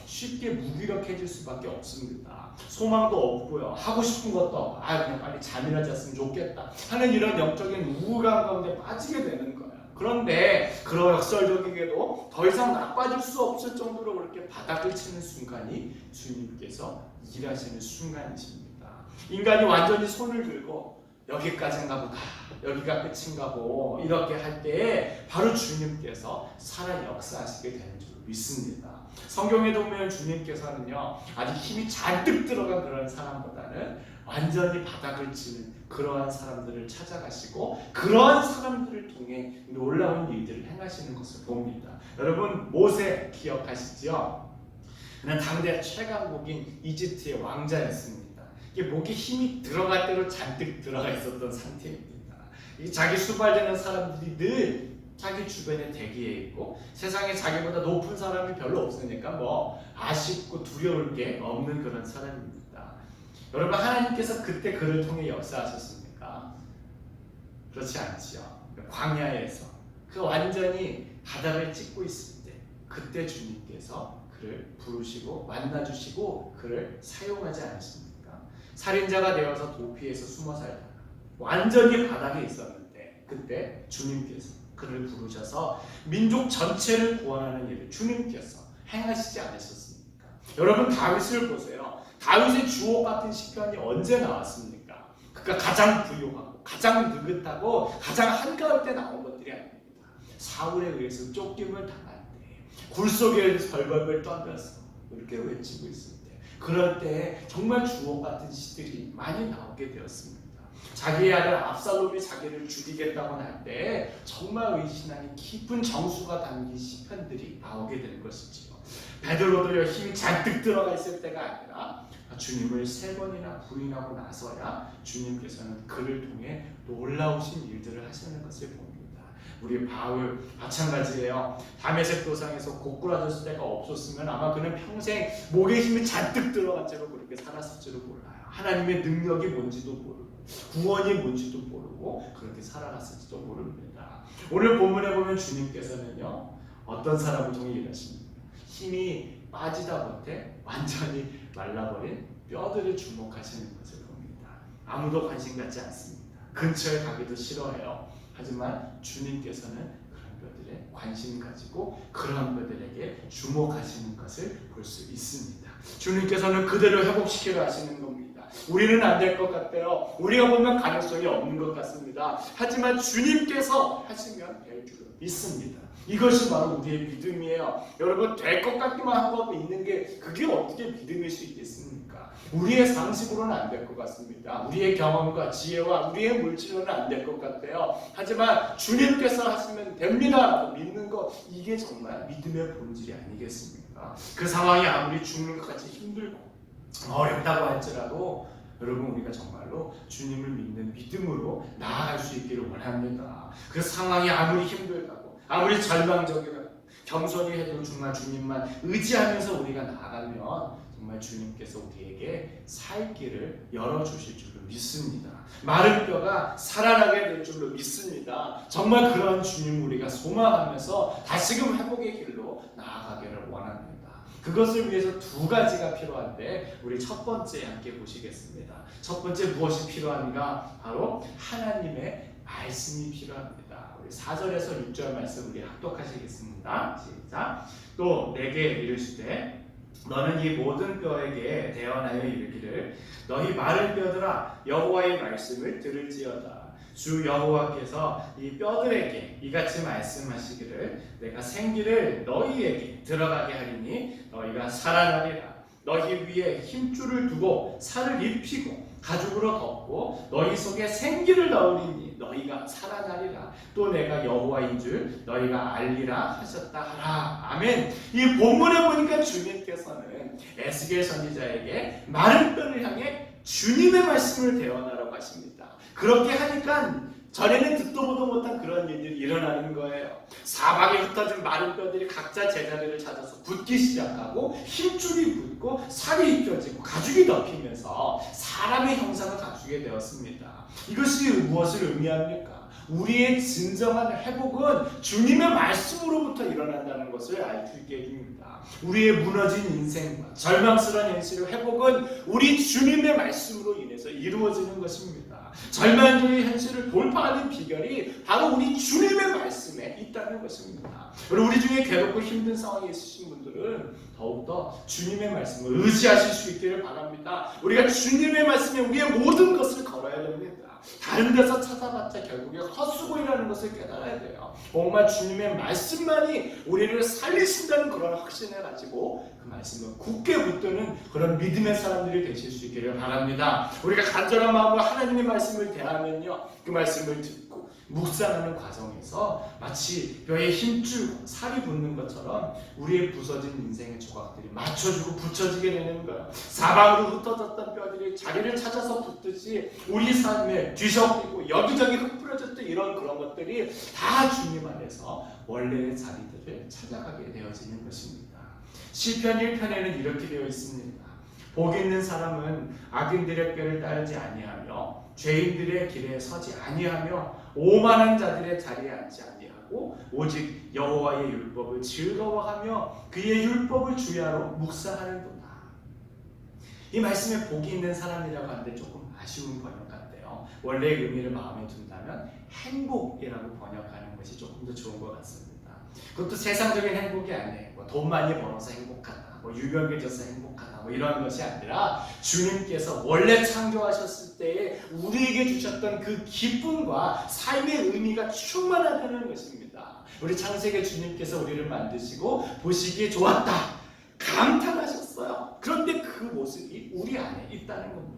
Speaker 1: 쉽게 무기력해질 수밖에 없습니다. 소망도 없고요. 하고 싶은 것도 그냥 빨리 잠이나 잤으면 좋겠다 하는 이런 영적인 우울감 가운데 빠지게 되는 거예요. 그런데 그런 역설적이게도 더 이상 나빠질 수 없을 정도로 그렇게 바닥을 치는 순간이 주님께서 일하시는 순간이십니다. 인간이 완전히 손을 들고 여기까지인가 보다, 여기가 끝인가 보 이렇게 할 때에 바로 주님께서 살아 역사하시게 되는 줄 믿습니다. 성경에 보면 주님께서는요, 아직 힘이 잔뜩 들어간 그런 사람보다는 완전히 바닥을 치는 그러한 사람들을 찾아가시고 그러한 사람들을 통해 놀라운 일들을 행하시는 것을 봅니다. 여러분, 모세 기억하시죠? 그는 당대 최강국인 이집트의 왕자였습니다. 이게 목에 힘이 들어갈 대로 잔뜩 들어가 있었던 상태입니다. 자기 수발되는 사람들이 늘 자기 주변에 대기해 있고 세상에 자기보다 높은 사람이 별로 없으니까 아쉽고 두려울 게 없는 그런 사람입니다. 여러분, 하나님께서 그때 그를 통해 역사하셨습니까? 그렇지 않지요. 광야에서 그 완전히 바닥을 찍고 있을 때 그때 주님께서 그를 부르시고 만나주시고 그를 사용하지 않으십니까? 살인자가 되어서 도피해서 숨어 살다가 완전히 바닥에 있었는데 그때 주님께서 그를 부르셔서 민족 전체를 구원하는 일을 주님께서 행하시지 않으셨습니까? 여러분, 다윗을 보세요. 다윗의 주옥 같은 시편이 언제 나왔습니까? 그가 가장 부유하고 가장 느긋하고 가장 한가할 때 나온 것들이 아닙니다. 사울에 의해서 쫓김을 당할 때 굴 속에 벌벌벌 떨면서 이렇게 외치고 있을 때
Speaker 3: 그럴 때 정말 주옥 같은 시들이 많이 나오게 되었습니다. 자기의 아들 압살롬이 자기를 죽이겠다고 할 때 정말 의신하는 깊은 정수가 담긴 시편들이 나오게 될 것이지요. 베드로도요, 힘이 잔뜩 들어가 있을 때가 아니라 주님을 3번이나 부인하고 나서야 주님께서는 그를 통해 놀라우신 일들을 하시는 것을 봅니다. 우리 바울 마찬가지예요. 다메섹 도상에서 고꾸라졌을 때가 없었으면 아마 그는 평생 목에 힘이 잔뜩 들어간 채로 그렇게 살았을지도 몰라요. 하나님의 능력이 뭔지도 모르고 구원이 뭔지도 모르고 그렇게 살아갔을지도 모릅니다. 오늘 본문에 보면 주님께서는요, 어떤 사람을 통해 일하십니까? 힘이 빠지다 못해 완전히 말라버린 뼈들을 주목하시는 것을 봅니다. 아무도 관심 갖지 않습니다. 근처에 가기도 싫어해요. 하지만 주님께서는 그런 뼈들에 관심 가지고 그런 뼈들에게 주목하시는 것을 볼 수 있습니다. 주님께서는 그대로 회복시키려 하시는 겁니다. 우리는 안 될 것 같아요. 우리가 보면 가능성이 없는 것 같습니다. 하지만 주님께서 하시면 될 줄을 믿습니다. 이것이 바로 우리의 믿음이에요. 여러분, 될 것 같기만 하고 있는 게 그게 어떻게 믿음일 수 있겠습니까? 우리의 상식으로는 안 될 것 같습니다. 우리의 경험과 지혜와 우리의 물질로는 안 될 것 같아요. 하지만 주님께서 하시면 됩니다. 믿는 것, 이게 정말 믿음의 본질이 아니겠습니까? 그 상황이 아무리 죽는 것 같이 힘들고 어렵다고 할지라도 여러분, 우리가 정말로 주님을 믿는 믿음으로 나아갈 수 있기를 원합니다. 그 상황이 아무리 힘들다고 아무리 절망적이라도 겸손히 해도 정말 주님만 의지하면서 우리가 나아가면 정말 주님께서 우리에게 살 길을 열어주실 줄로 믿습니다. 마른 뼈가 살아나게 될 줄로 믿습니다. 정말 그런 주님 우리가 소망하면서 다시금 회복의 길로 나아가기를 원합니다. 그것을 위해서 2가지가 필요한데 우리 첫 번째 함께 보시겠습니다. 첫 번째 무엇이 필요한가? 바로 하나님의 말씀이 필요합니다. 우리 4절에서 6절 말씀 우리 합독하시겠습니다. 시작. 또 내게 이르시되 너는 이 모든 뼈에게 대언하여 이르기를 너희 마른 뼈들아 여호와의 말씀을 들을지어다. 주 여호와께서 이 뼈들에게 이같이 말씀하시기를 내가 생기를 너희에게 들어가게 하리니 너희가 살아나리라. 너희 위에 힘줄을 두고 살을 입히고 가죽으로 덮고 너희 속에 생기를 넣으리니 너희가 살아나리라. 또 내가 여호와인 줄 너희가 알리라 하셨다 하라. 아멘. 이 본문에 보니까 주님께서는 에스겔 선지자에게 마른 뼈를 향해 주님의 말씀을 대언하라고 하십니다. 그렇게 하니까 전에는 듣도 보도 못한 그런 일들이 일어나는 거예요. 사방에 흩어진 마른 뼈들이 각자 제자리를 찾아서 붙기 시작하고 힘줄이 붙고 살이 입혀지고 가죽이 덮이면서 사람의 형상을 갖추게 되었습니다. 이것이 무엇을 의미합니까? 우리의 진정한 회복은 주님의 말씀으로부터 일어난다는 것을 알 수 있게 해줍니다. 우리의 무너진 인생과 절망스러운 현실의 회복은 우리 주님의 말씀으로 인해서 이루어지는 것입니다. 절망적인 현실을 돌파하는 비결이 바로 우리 주님의 말씀에 있다는 것입니다. 그리고 우리 중에 괴롭고 힘든 상황에 있으신 분들은 더욱더 주님의 말씀을 의지하실 수 있기를 바랍니다. 우리가 주님의 말씀에 우리의 모든 것을 걸어야 됩니다. 다른 데서 찾아봤자 결국에 헛수고이라는 것을 깨달아야 돼요. 정말 주님의 말씀만이 우리를 살리신다는 그런 확신을 가지고 그 말씀을 굳게 붙드는 그런 믿음의 사람들이 되실 수 있기를 바랍니다. 우리가 간절한 마음으로 하나님의 말씀을 대하면요, 그 말씀을 듣고 묵상하는 과정에서 마치 뼈에 힘줄고 살이 붙는 것처럼 우리의 부서진 인생의 조각들이 맞춰주고 붙여지게 되는 거예요. 사방으로 흩어졌던 뼈들이 자리를 찾아서 붙듯이 우리 삶에 뒤섞이고 여기저기 흩뿌려졌던 그런 것들이 다 주님 안에서 원래의 자리들을 찾아가게 되어지는 것입니다. 시편 1편에는 이렇게 되어 있습니다. 복 있는 사람은 악인들의 꾀를 따르지 아니하며 죄인들의 길에 서지 아니하며 오만한 자들의 자리에 앉지 아니하고 오직 여호와의 율법을 즐거워하며 그의 율법을 주야로 묵상하는도다. 이 말씀에 복이 있는 사람이라고 하는데 조금 아쉬운 번역 같아요. 원래의 의미를 마음에 둔다면 행복이라고 번역하는 것이 조금 더 좋은 것 같습니다. 그것도 세상적인 행복이 아니에요. 돈 많이 벌어서 행복하다, 유명해져서 행복하다, 이런 것이 아니라 주님께서 원래 창조하셨을 때에 우리에게 주셨던 그 기쁨과 삶의 의미가 충만하다는 것입니다. 우리 창세기 주님께서 우리를 만드시고 보시기에 좋았다, 감탄하셨어요. 그런데 그 모습이 우리 안에 있다는 겁니다.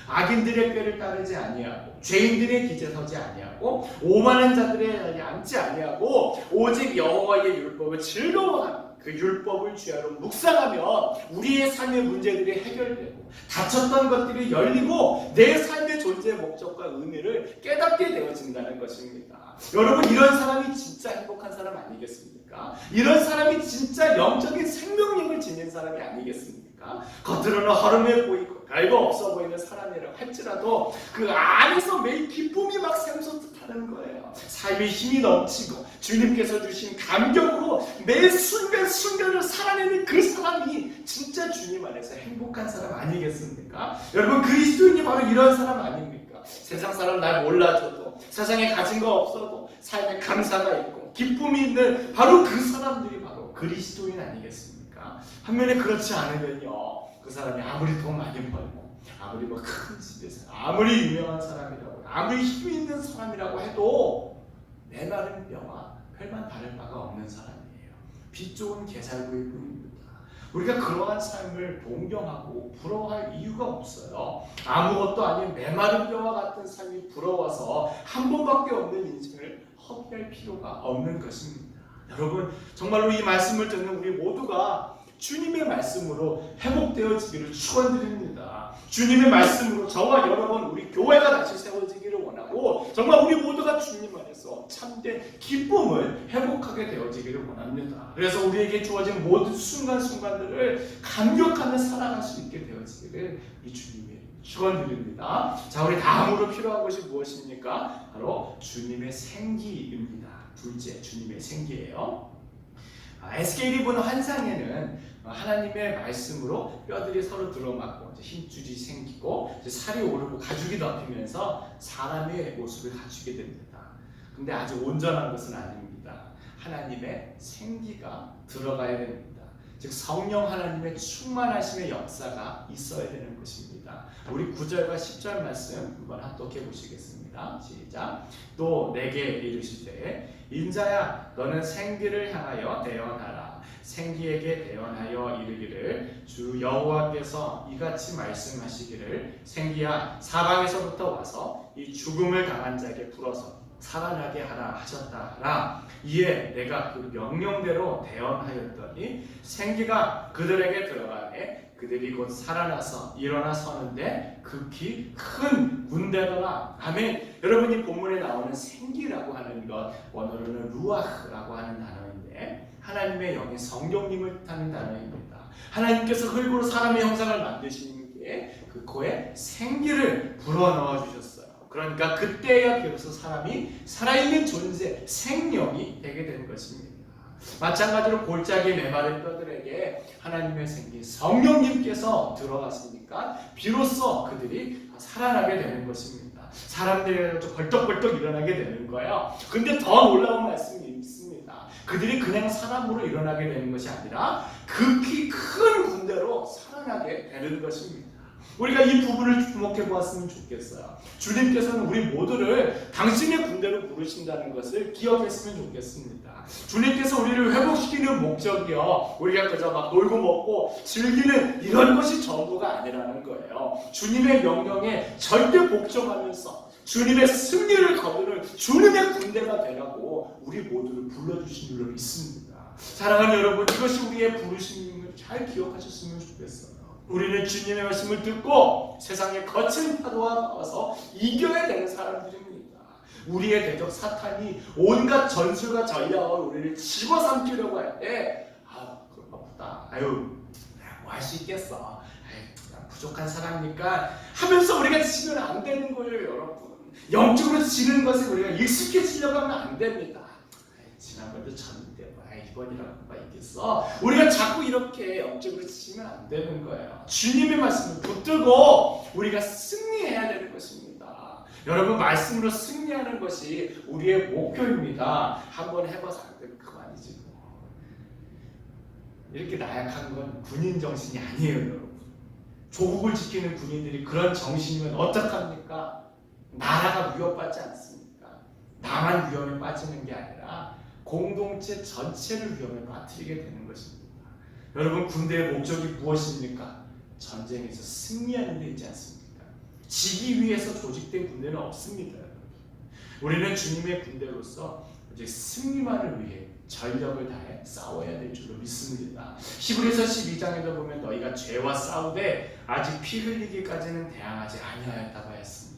Speaker 3: 악인들의 꾀를 따르지 아니하고 죄인들의 기제 서지 아니하고 오만한 자들의 자리에 앉지 아니하고 오직 여호와의 율법을 즐거워하며 그 율법을 주야로 묵상하면 우리의 삶의 문제들이 해결되고 닫혔던 것들이 열리고 내 삶의 존재의 목적과 의미를 깨닫게 되어진다는 것입니다. 여러분, 이런 사람이 진짜 행복한 사람 아니겠습니까? 이런 사람이 진짜 영적인 생명력을 지닌 사람이 아니겠습니까? 겉으로는 허름해 보이고 별거 없어 보이는 사람이라고 할지라도 그 안에서 매일 기쁨이 막 샘솟듯하는 거예요. 삶의 힘이 넘치고 주님께서 주신 감격으로 매 순간순간을 살아내는 그 사람이 진짜 주님 안에서 행복한 사람 아니겠습니까? 여러분, 그리스도인이 바로 이런 사람 아닙니까? 세상 사람 날 몰라줘도 세상에 가진 거 없어도 삶에 감사가 있고 기쁨이 있는 바로 그 사람들이 바로 그리스도인 아니겠습니까? 반면에 그렇지 않으면요, 그 사람이 아무리 돈 많이 벌고 아무리 뭐 큰 집에서 아무리 유명한 사람이라고 아무리 힘 있는 사람이라고 해도 메마른 뼈와 별반 다를 바가 없는 사람이에요. 빛 좋은 개살구일 뿐입니다. 우리가 그러한 삶을 동경하고 부러워할 이유가 없어요. 아무것도 아닌 메마른 뼈와 같은 삶이 부러워서 한 번밖에 없는 인생을 허비할 필요가 없는 것입니다. 여러분, 정말로 이 말씀을 듣는 우리 모두가 주님의 말씀으로 회복되어지기를 축원드립니다. 주님의 말씀으로 저와 여러분, 우리 교회가 다시 세워지기를 원하고 정말 우리 모두가 주님 안에서 참된 기쁨을 회복하게 되어지기를 원합니다. 그래서 우리에게 주어진 모든 순간순간들을 감격하며 살아갈 수 있게 되어지기를 이 주님의 축원드립니다. 자, 우리 다음으로 필요한 것이 무엇입니까? 바로 주님의 생기입니다. 둘째, 주님의 생기예요. 에스겔이 본 환상에는 하나님의 말씀으로 뼈들이 서로 들어맞고 힘줄이 생기고 살이 오르고 가죽이 덮이면서 사람의 모습을 갖추게 됩니다. 근데 아주 온전한 것은 아닙니다. 하나님의 생기가 들어가야 됩니다. 즉 성령 하나님의 충만하심의 역사가 있어야 되는 것입니다. 우리 9절과 10절 말씀 한번 합독해 보시겠습니다. 시작. 또 내게 이르시되 인자야, 너는 생기를 향하여 대언하라. 생기에게 대언하여 이르기를 주 여호와께서 이같이 말씀하시기를 생기야, 사방에서부터 와서 이 죽음을 당한 자에게 불어서 살아나게 하라 하셨다 하라. 이에 내가 그 명령대로 대언하였더니 생기가 그들에게 들어가매 그들이 곧 살아나서 일어나 서는데 극히 큰 군대더라. 아멘. 여러분이 본문에 나오는 생기라고 하는 것, 원어로는 루아흐라고 하는 단어인데 하나님의 영이 성령님을 뜻하는 단어입니다. 하나님께서 흙으로 사람의 형상을 만드신 게 그 코에 생기를 불어넣어 주셨어요. 그러니까 그때야 비로소 사람이 살아있는 존재, 생명이 되게 된 것입니다. 마찬가지로 골짜기 메마른 뼈들에게 하나님의 생기, 성령님께서 들어갔으니까 비로소 그들이 살아나게 되는 것입니다. 사람들이 벌떡벌떡 일어나게 되는 거예요. 근데 더 놀라운 말씀이 있습니다. 그들이 그냥 사람으로 일어나게 되는 것이 아니라 극히 큰 군대로 살아나게 되는 것입니다. 우리가 이 부분을 주목해 보았으면 좋겠어요. 주님께서는 우리 모두를 당신의 군대로 부르신다는 것을 기억했으면 좋겠습니다. 주님께서 우리를 회복시키는 목적이요, 우리가 그저 막 놀고 먹고 즐기는 이런 것이 전부가 아니라는 거예요. 주님의 명령에 절대 복종하면서 주님의 승리를 거두는 주님의 군대가 되라고 우리 모두를 불러주신 줄로 믿습니다. 사랑하는 여러분, 이것이 우리의 부르심임을 잘 기억하셨으면 좋겠어요. 우리는 주님의 말씀을 듣고 세상의 거친 파도와 싸워서 이겨야 되는 사람들입니다. 우리의 대적 사탄이 온갖 전술과 전략으로 우리를 집어삼키려고 할 때 그런 것보다 뭐 할 수 있겠어, 부족한 사람이니까 하면서 우리가 지면 안 되는 거예요. 여러분, 영적으로 지는 것에 우리가 익숙해지려고 하면 안 됩니다. 지난번도 졌는데 이번이라고 있겠어. 우리가 자꾸 이렇게 영적으로 지면 안 되는 거예요. 주님의 말씀을 붙들고 우리가 승리해야 되는 것입니다. 여러분, 말씀으로 승리하는 것이 우리의 목표입니다. 한번 해봐서 안 되면 그만이지 뭐. 이렇게 나약한 건 군인 정신이 아니에요. 여러분, 조국을 지키는 군인들이 그런 정신이면 어떡합니까? 나라가 위협받지 않습니까? 나만 위험에 빠지는 게 아니라 공동체 전체를 위험에 빠뜨리게 되는 것입니다. 여러분, 군대의 목적이 무엇입니까? 전쟁에서 승리하는 데 있지 않습니까? 지기 위해서 조직된 군대는 없습니다. 우리는 주님의 군대로서 이제 승리만을 위해 전력을 다해 싸워야 될 줄로 믿습니다. 히브리서 12장에도 보면 너희가 죄와 싸우되 아직 피 흘리기까지는 대항하지 아니하였다고 했습니다.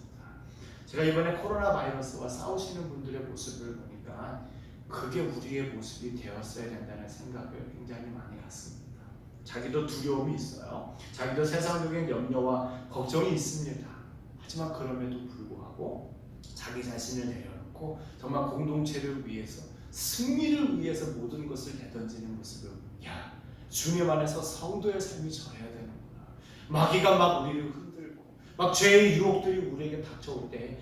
Speaker 3: 제가 이번에 코로나 바이러스와 싸우시는 분들의 모습을 보니까 그게 우리의 모습이 되었어야 된다는 생각을 굉장히 많이 갖습니다. 자기도 두려움이 있어요. 자기도 세상적인 염려와 걱정이 있습니다. 하지만 그럼에도 불구하고 자기 자신을 내려놓고 정말 공동체를 위해서 승리를 위해서 모든 것을 내던지는 모습을 야 주님 안에서 성도의 삶이 저래야 되는구나. 마귀가 막 우리를 흔들고 막 죄의 유혹들이 우리에게 닥쳐올 때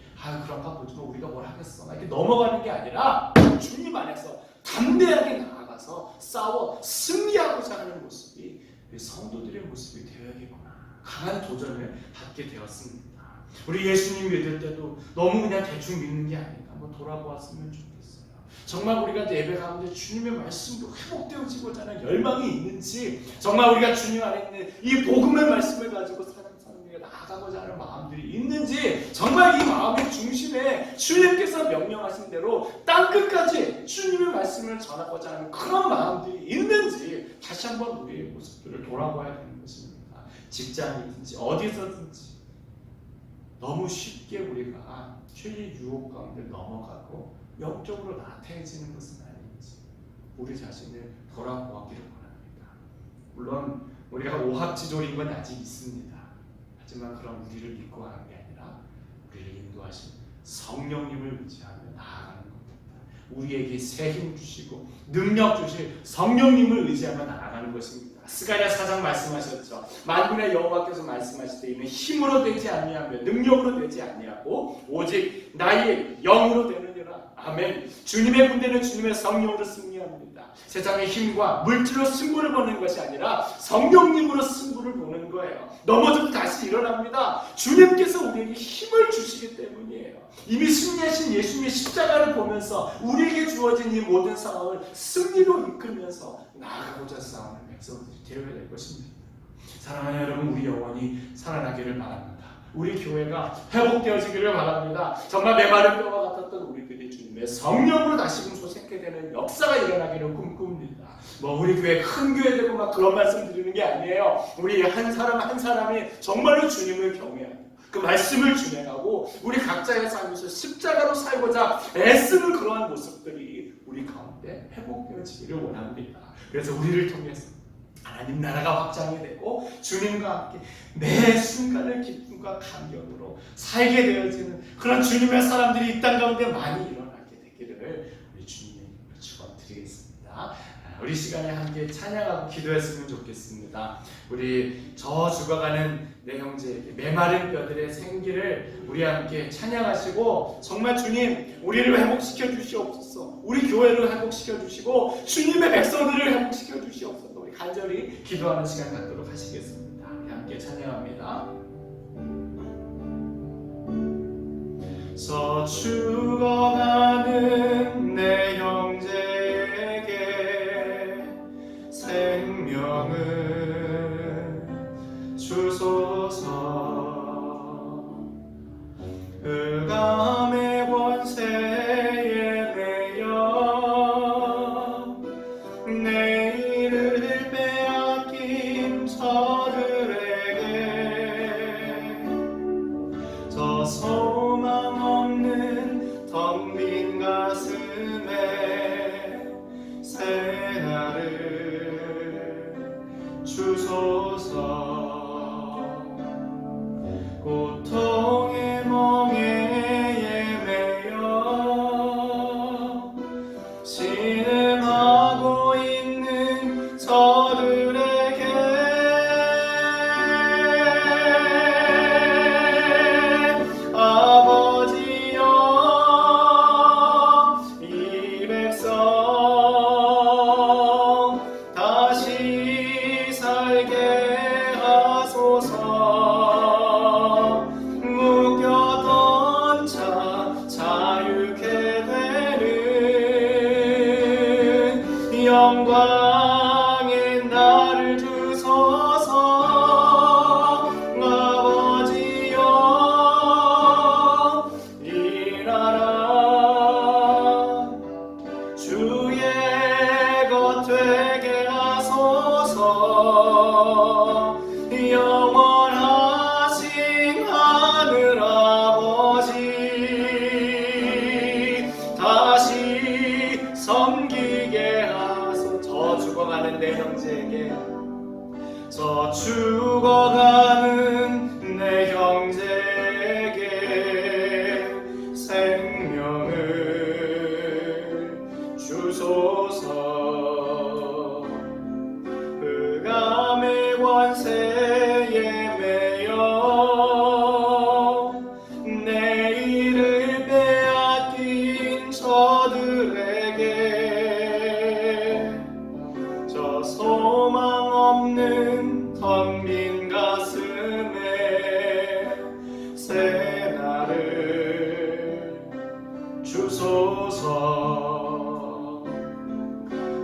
Speaker 3: 그런가 보지만 우리가 뭘 하겠어 이렇게 넘어가는 게 아니라 주님 안에서 담대하게 나아가서 싸워 승리하고자 하는 모습이 성도들의 모습이 되어야겠구나. 강한 도전을 받게 되었습니다. 우리 예수님 믿을 때도 너무 그냥 대충 믿는 게 아닌가 한번 돌아보았으면 좋겠어요. 정말 우리가 예배 가운데 주님의 말씀도 회복되어지고자 하는 열망이 있는지, 정말 우리가 주님 안에 있는 이 복음의 말씀을 가지고 사람에게 나아가고자 하는 마음들이 있는지, 정말 이 마음의 중심에 주님께서 명령하신 대로 땅끝까지 주님의 말씀을 전하고자 하는 그런 마음들이 있는지 다시 한번 우리의 모습들을 돌아봐야 되는 것입니다. 직장이든지 어디서든지 너무 쉽게 우리가 죄의 유혹 가운데 넘어가고 영적으로 나태해지는 것은 아닌지 우리 자신을 돌아보기를 원합니다. 물론 우리가 오합지졸인 건 아직 있습니다. 하지만 그런 우리를 믿고 하는 게 아니라 우리를 인도하신 성령님을 의지하며 나아가는 겁니다. 우리에게 새 힘 주시고 능력 주실 성령님을 의지하며 나아가는 것입니다. 스가랴 4장 말씀하셨죠. 만군의 여호와께서 말씀하실 때 이는 힘으로 되지 아니하며 능력으로 되지 아니하고 오직 나의 영으로 되느니라. 아멘. 주님의 군대는 주님의 성령으로 승리합니다. 세상의 힘과 물질로 승부를 보는 것이 아니라 성령님으로 승부를 보는 거예요. 넘어져도 다시 일어납니다. 주님께서 우리에게 힘을 주시기 때문이에요. 이미 승리하신 예수님의 십자가를 보면서 우리에게 주어진 이 모든 상황을 승리로 이끌면서 나아가고자 싸우는 백성들이 되어야 될 것입니다. 사랑하는 여러분, 우리 영혼이 살아나기를 바랍니다. 우리 교회가 회복되어지기를 바랍니다. 정말 메마른 뼈와 같았던 우리들이 주님의 성령으로 다시금 솟게 되는 역사가 일어나기를 꿈꿉니다. 우리 교회 큰 교회 되고 막 그런 말씀 드리는 게 아니에요. 우리 한 사람 한 사람이 정말로 주님을 경외하고 그 말씀을 준행하고 우리 각자의 삶에서 십자가로 살고자 애쓰는 그러한 모습들이 우리 가운데 회복되어지기를 원합니다. 그래서 우리를 통해서 하나님 나라가 확장이 되고 주님과 함께 매 순간을 기쁨과 감격으로 살게 되어지는 그런 주님의 사람들이 이 땅 가운데 많이 일어나게 되기를 우리 주님의 이름으로 축원드리겠습니다. 우리 시간에 함께 찬양하고 기도했으면 좋겠습니다. 우리 저 죽어가는 내 형제에게 메마른 뼈들의 생기를 우리 함께 찬양하시고, 정말 주님 우리를 회복시켜 주시옵소서. 우리 교회를 회복시켜 주시고 주님의 백성들을 회복시켜 주시옵소서. 우리 간절히 기도하는 시간 갖도록 하시겠습니다. 우리 함께 찬양합니다. 저 죽어가는 내 형제에게 생명을 주소서. 흑암의 권세에 매여 내일을 빼앗긴 저들에게 저 소망 없는 텅 빈 가슴에 새날을 주소서. 고통의 멍에에 매여 신음하고 있는 저들에게 아버지여 이 백성 다시 살게 하소서. 묶였던 자 자유케 되는 영광의 날을 주소서. 되게 하소서. 영원하신 하늘 아버지, 다시 섬기게 하소서. 저 죽어가는 내 형제에게, 저 죽어가는 내 형제에게 생명을 주소서. 흑암의 권세에 매여 내일을 빼앗긴 저들에게, 저 소망 없는 텅 빈 가슴에 새 날을 주소서.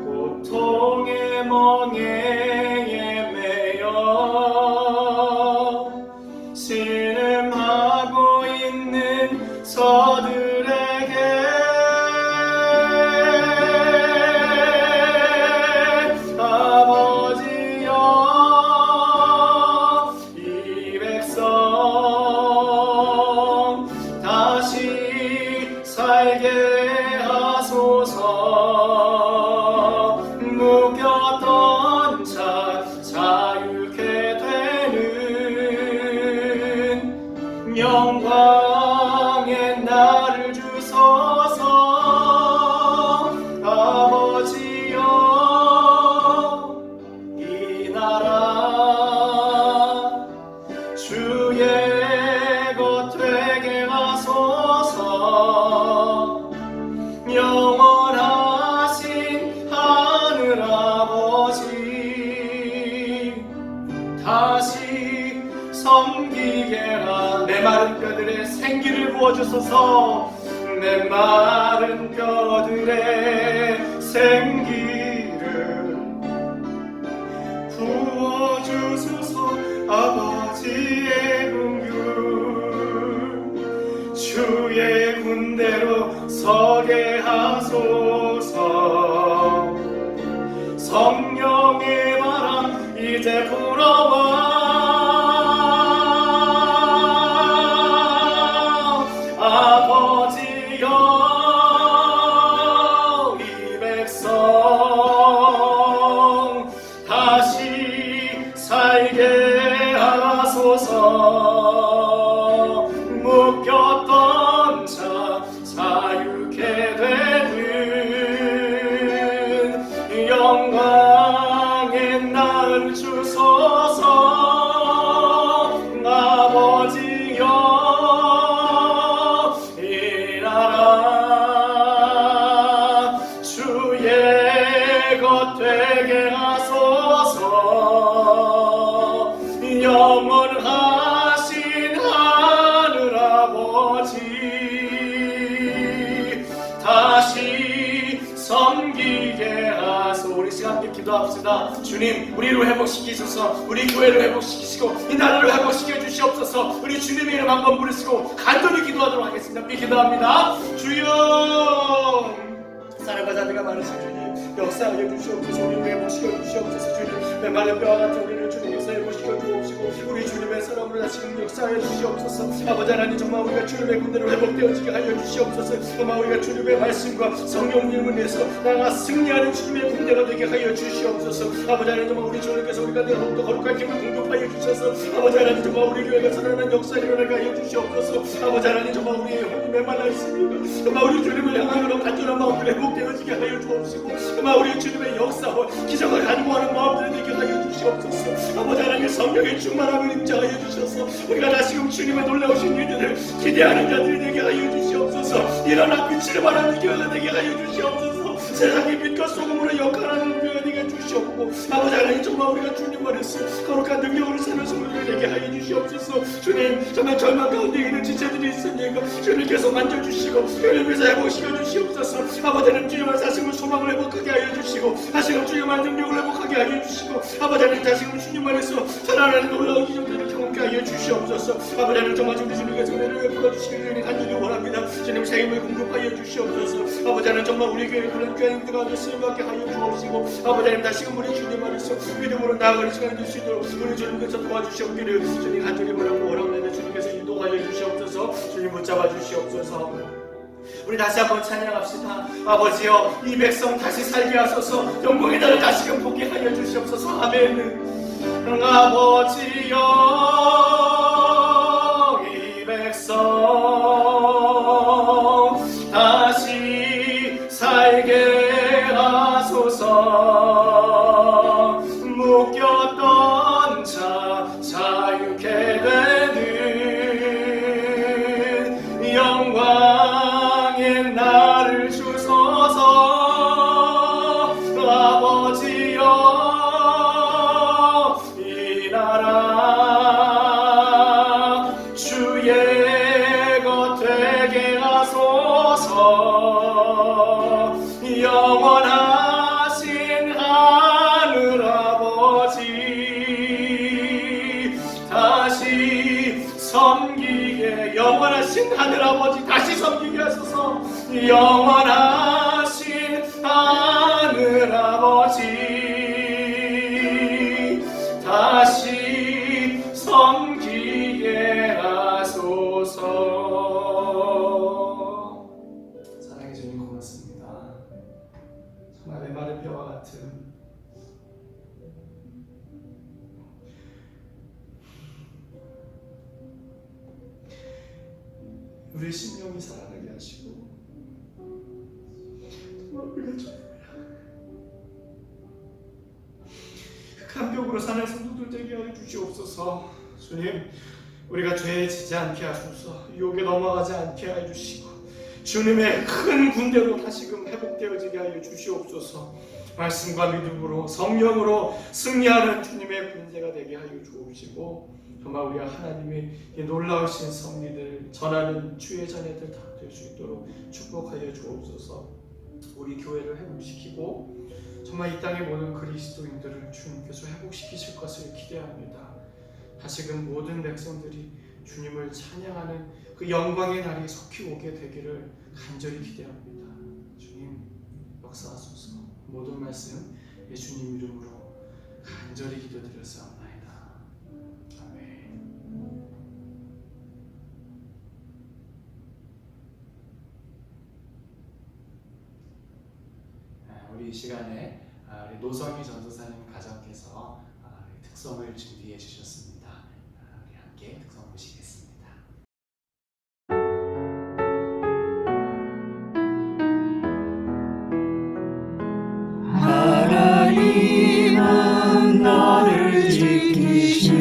Speaker 3: 고통의 멍에에 매여 신음하고 있는 저들에게 아버지여, 이 백성 다시 살게 하소서. 묶였던 자 자유케 되는 영광의 날을 주소서. 아버지여, 이 나라 주의 것 되게 하소서. 영원하신 하늘 아버지, 다시 섬기게 하. 메마른 뼈들의 생기를 부어주소서. 메마른 뼈들의 생기를 부어주소서. 아버지의 긍휼 주의 군대로 서게 하소서. 성령의 바람 이제 불어와. 아버지여, 이 백성 다시 살게 하소서. 묶였던 자 자유케 되는 영광의 날 주소서. 아버지여, 이 나라 주의 것 되게 하소서. 영원하신 하늘 아버지, 다시 섬기게 하소서. 우리 시간 함께 기도합시다. 주님, 우리를 회복시키소서. 우리 교회를 회복시키시고 이 나라를 회복시켜 주시옵소서. 우리 주님의 이름 한번 부르시고 간절히 기도하도록 하겠습니다. 함께 기도합니다. 주여, 사랑과 자비가 많으신 주님, 역사하여 주시옵소서. 우리를 회복시켜 주시옵소서. 주님, 메마른 뼈와 같은 우리를 주님께서 회복시켜 주옵시고 우리 주님의 사랑으로 다시금 역사하여 주시옵소서. 아버지 하나님, 정말 우리가 주님의 군대로 회복되어지게 하여 주시옵소서. 정말 우리가 주님의 말씀과 성령님을 위해서 나아가 승리하는 주님의 군대가 되게 하여 주시옵소서. 아버지 하나님, 정말 우리 주님께서 우리가 더욱더 거룩한 힘을 공급하여 주셔서 아버지 하나님, 정말 우리 교회가 살아나는 역사를 일어나게 하여 주시옵소서. 아버지 하나님, 정말 우리의 혼이 메말라 있습니다. 정말 우리 주님을 향하여 간절한 마음들 회복되어지게 하여 주옵시고 정말 우리 주님의 역사와 기적을 간구하는 마음들 되게 하여 주시옵소서. 아버지 하나님, 성령의 충만함을 임재하여 주셔서 우리가 다시금 주님의 놀라우신 일들을 기대하는 자들이 되게 하여 주시옵소서. 일어나 빛을 발하는 교회가 되게 하여 주시옵소서. 세상의 빛과 소금으로 역할하는 교회가 되게 주시옵고 아버지 하나님, 정말 우리가 주님 안에서 거룩한 능력으로 사는 성도가 되게 하여 주시옵소서. 주님, 정말 어떤 절망 가운데 있는 지체들이 있으니까 주님께서 만져주시고 주님께서 회복시켜 주시옵소서. 아버지 하나님 주님의 다시금 소망을 회복하게 하여 주시고 다시금 주님의 능력을 회복하게 하여 주시고 아버지 하나님 다시금 주님 안에서 살아나는 놀라운 기적들을 경험하게 하여 주시옵소서. 아버지 하나님 정말 우리 주님께서 은혜를 베풀어 주시기를 간절히 원합니다. 주님 생명을 공급하여 주시옵소서. 아버지 하나님 정말 우리 교회 그런 귀한 가운데 쓰임받게 하여 주옵시고 아버지 하나님 다시금 우리 주님 안에서 믿음으로 나아가는 시간이 될 수 있도록 우리 주님께서 도와주시옵기를 주님 간절히 원합니다. 주님께서 인도하여 주시옵소서. 주님 붙잡아 주시옵소서. 우리 다시 한번 찬양합시다. 아버지여 이 백성 다시 살게 하소서. 영광의 날을 다시금 보게 하여 주시옵소서. 아멘. 아버지여 이 백성 다시 살게 하소서. 묶였던 자 자유케 되는 영광의 날을 주소서. 아버지여 이 나라 주의 것 되게 하소서. 영원하신 하늘 아버지 다시 섬기게 영원하신 하늘 아버지 다시 섬기게 하소서. 영원하신 하늘 아버지 다시 섬기게 하소서. 사랑해 주님 고맙습니다. 정말 메마른 벼와 같은 우리 심령이 살아나게 하시고 정말 우리가 감격으로 사는 성도들 되게 하여 주시옵소서. 주님 우리가 죄에 지지 않게 하소서. 유혹에 넘어가지 않게 하여 주시고 주님의 큰 군대로 다시금 회복되어지게 하여 주시옵소서. 말씀과 믿음으로 성령으로 승리하는 주님의 군대가 되게 하여 주옵시고 정말 우리가 하나님의 이 놀라우신 섭리들 전하는 주의 자녀들 다 될 수 있도록 축복하여 주옵소서. 우리 교회를 회복시키고 정말 이 땅의 모든 그리스도인들을 주님께서 회복시키실 것을 기대합니다. 다시금 모든 백성들이 주님을 찬양하는 그 영광의 날이 속히 오게 되기를 간절히 기대합니다. 주님 역사하소서. 모든 말씀 예수님 이름으로 간절히 기도드렸사옵나이다. 우리 이 시간에 우리 노성희 전도사님 가정께서 특성을 준비해 주셨습니다. 우리 함께 특성 보시겠습니다.
Speaker 4: 하나님은 너를 지키시는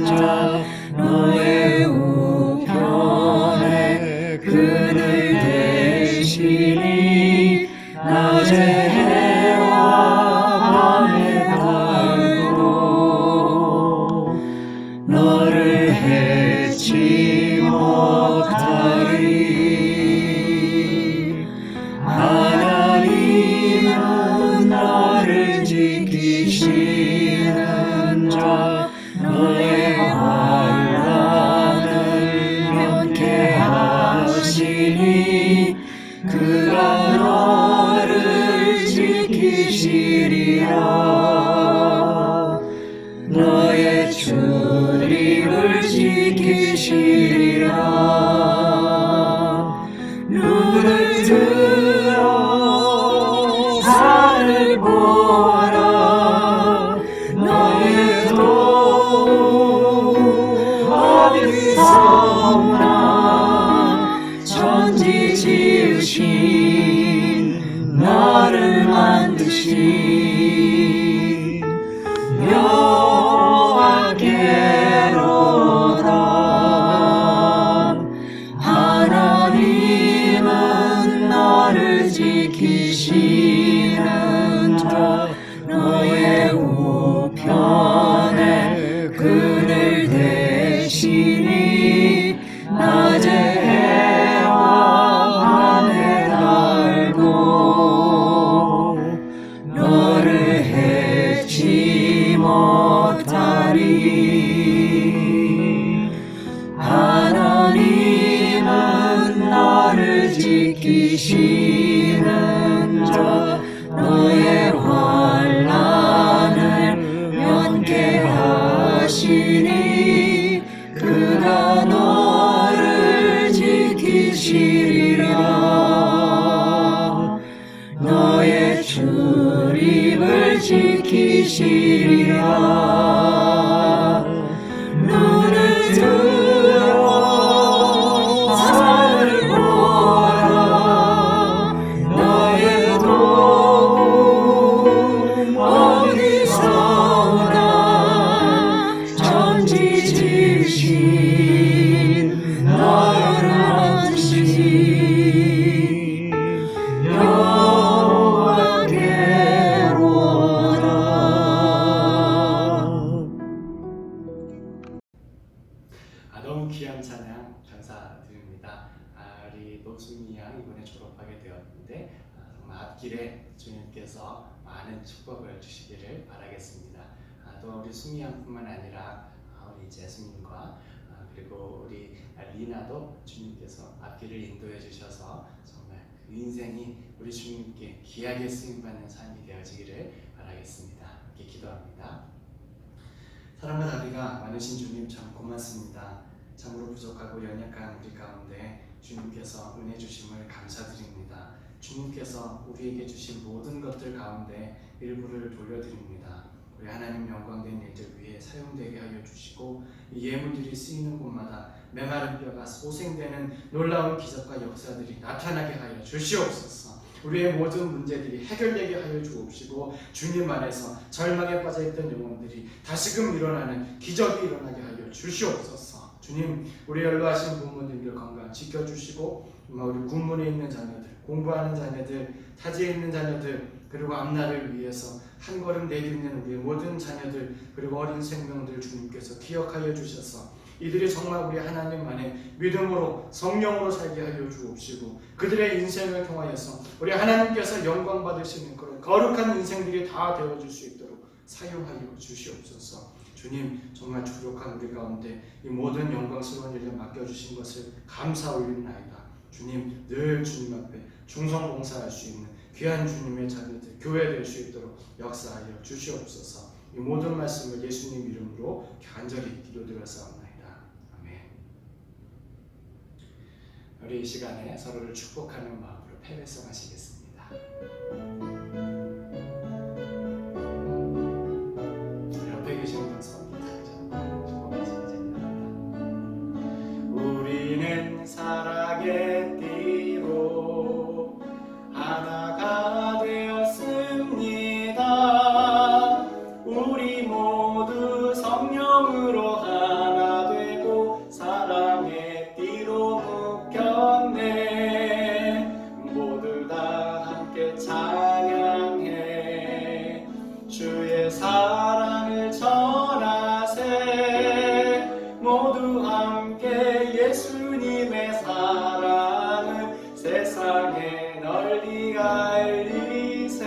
Speaker 4: 자 너의 우편에 그늘 대시니 낮에 해와 밤에 달고 너를 해치 못하리. 하나님은 너를 지키시는 자 너의 환난을 면케하시니 그가 너를 지키시리라. 너의 출입을 지키시리라. 눈을 들어 산을 보라. 너의 도움 어디서 오나. 천지 지으신 나를 만드신 여호와께로다. 하나님은 너를 지키시는 자 너의 우편에 그늘 대신 주님을 지키시리라. 눈을 들어 살펴라. 너의 도움 어디서 오나. 전지지신 너를 만지신 여호와께로라.
Speaker 1: 너무 귀한 찬양 감사드립니다. 우리 노순이 양 이번에 졸업하게 되었는데 정말 앞길에 주님께서 많은 축복을 주시기를 바라겠습니다. 또 우리 순이 양뿐만 아니라 우리 재수님과 그리고 우리 리나도 주님께서 앞길을 인도해 주셔서 정말 그 인생이 우리 주님께 귀하게 쓰임받는 삶이 되어지기를 바라겠습니다. 이렇게 기도합니다. 사랑과 자비가 많으신 주님 참 고맙습니다. 참으로 부족하고 연약한 우리 가운데 주님께서 은혜 주심을 감사드립니다. 주님께서 우리에게 주신 모든 것들 가운데 일부를 돌려드립니다. 우리 하나님 영광된 일들 위해 사용되게 하여 주시고 이 예물들이 쓰이는 곳마다 메마른 뼈가 소생되는 놀라운 기적과 역사들이 나타나게 하여 주시옵소서. 우리의 모든 문제들이 해결되게 하여 주옵시고 주님 안에서 절망에 빠져있던 영혼들이 다시금 일어나는 기적이 일어나게 하여 주시옵소서. 주님, 우리 연로하신 부모님들 건강 지켜주시고 우리 군문에 있는 자녀들, 공부하는 자녀들, 타지에 있는 자녀들, 그리고 앞날을 위해서 한 걸음 내딛는 우리 모든 자녀들, 그리고 어린 생명들 주님께서 기억하여 주셔서 이들이 정말 우리 하나님만의 믿음으로 성령으로 살게 하여 주옵시고 그들의 인생을 통하여서 우리 하나님께서 영광 받으시는 그런 거룩한 인생들이 다 되어줄 수 있도록 사용하여 주시옵소서. 주님, 정말 부족한 우리 가운데 이 모든 영광스러운 일을 맡겨주신 것을 감사 올리나이다. 주님, 늘 주님 앞에 충성 봉사할 수 있는 귀한 주님의 자녀들, 교회 될 수 있도록 역사하여 주시옵소서. 이 모든 말씀을 예수님 이름으로 간절히 기도드렸사옵나이다. 아멘. 우리 이 시간에 서로를 축복하는 마음으로 패배성 하시겠습니다. 옆에 계시는 분서 축복하시겠습니다. 우리는 사랑의 띠로 하나가 되었습니다. 우리 모두 성령으로 하나 되고 사랑의 띠로 묶였네. 모두 다 함께 찬양해 주의 사랑을 전하세. 모두 함께 예수님의 사랑을 세상에 널리 알리세.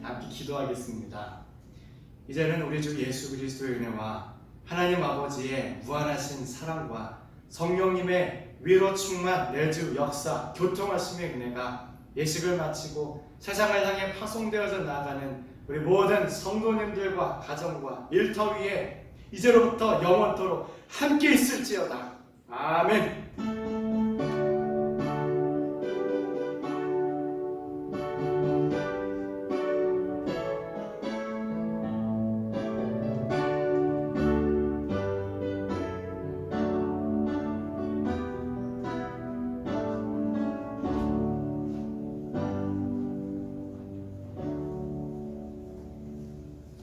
Speaker 1: 함께 기도하겠습니다. 이제는 우리 주 예수 그리스도의 은혜와 하나님 아버지의 무한하신 사랑과 성령님의 위로 충만 내주 역사 교통하심의 은혜가 예식을 마치고 세상을 향해 파송되어져 나아가는 우리 모든 성도님들과 가정과 일터 위에 이제로부터 영원토록 함께 있을지어다. 아멘.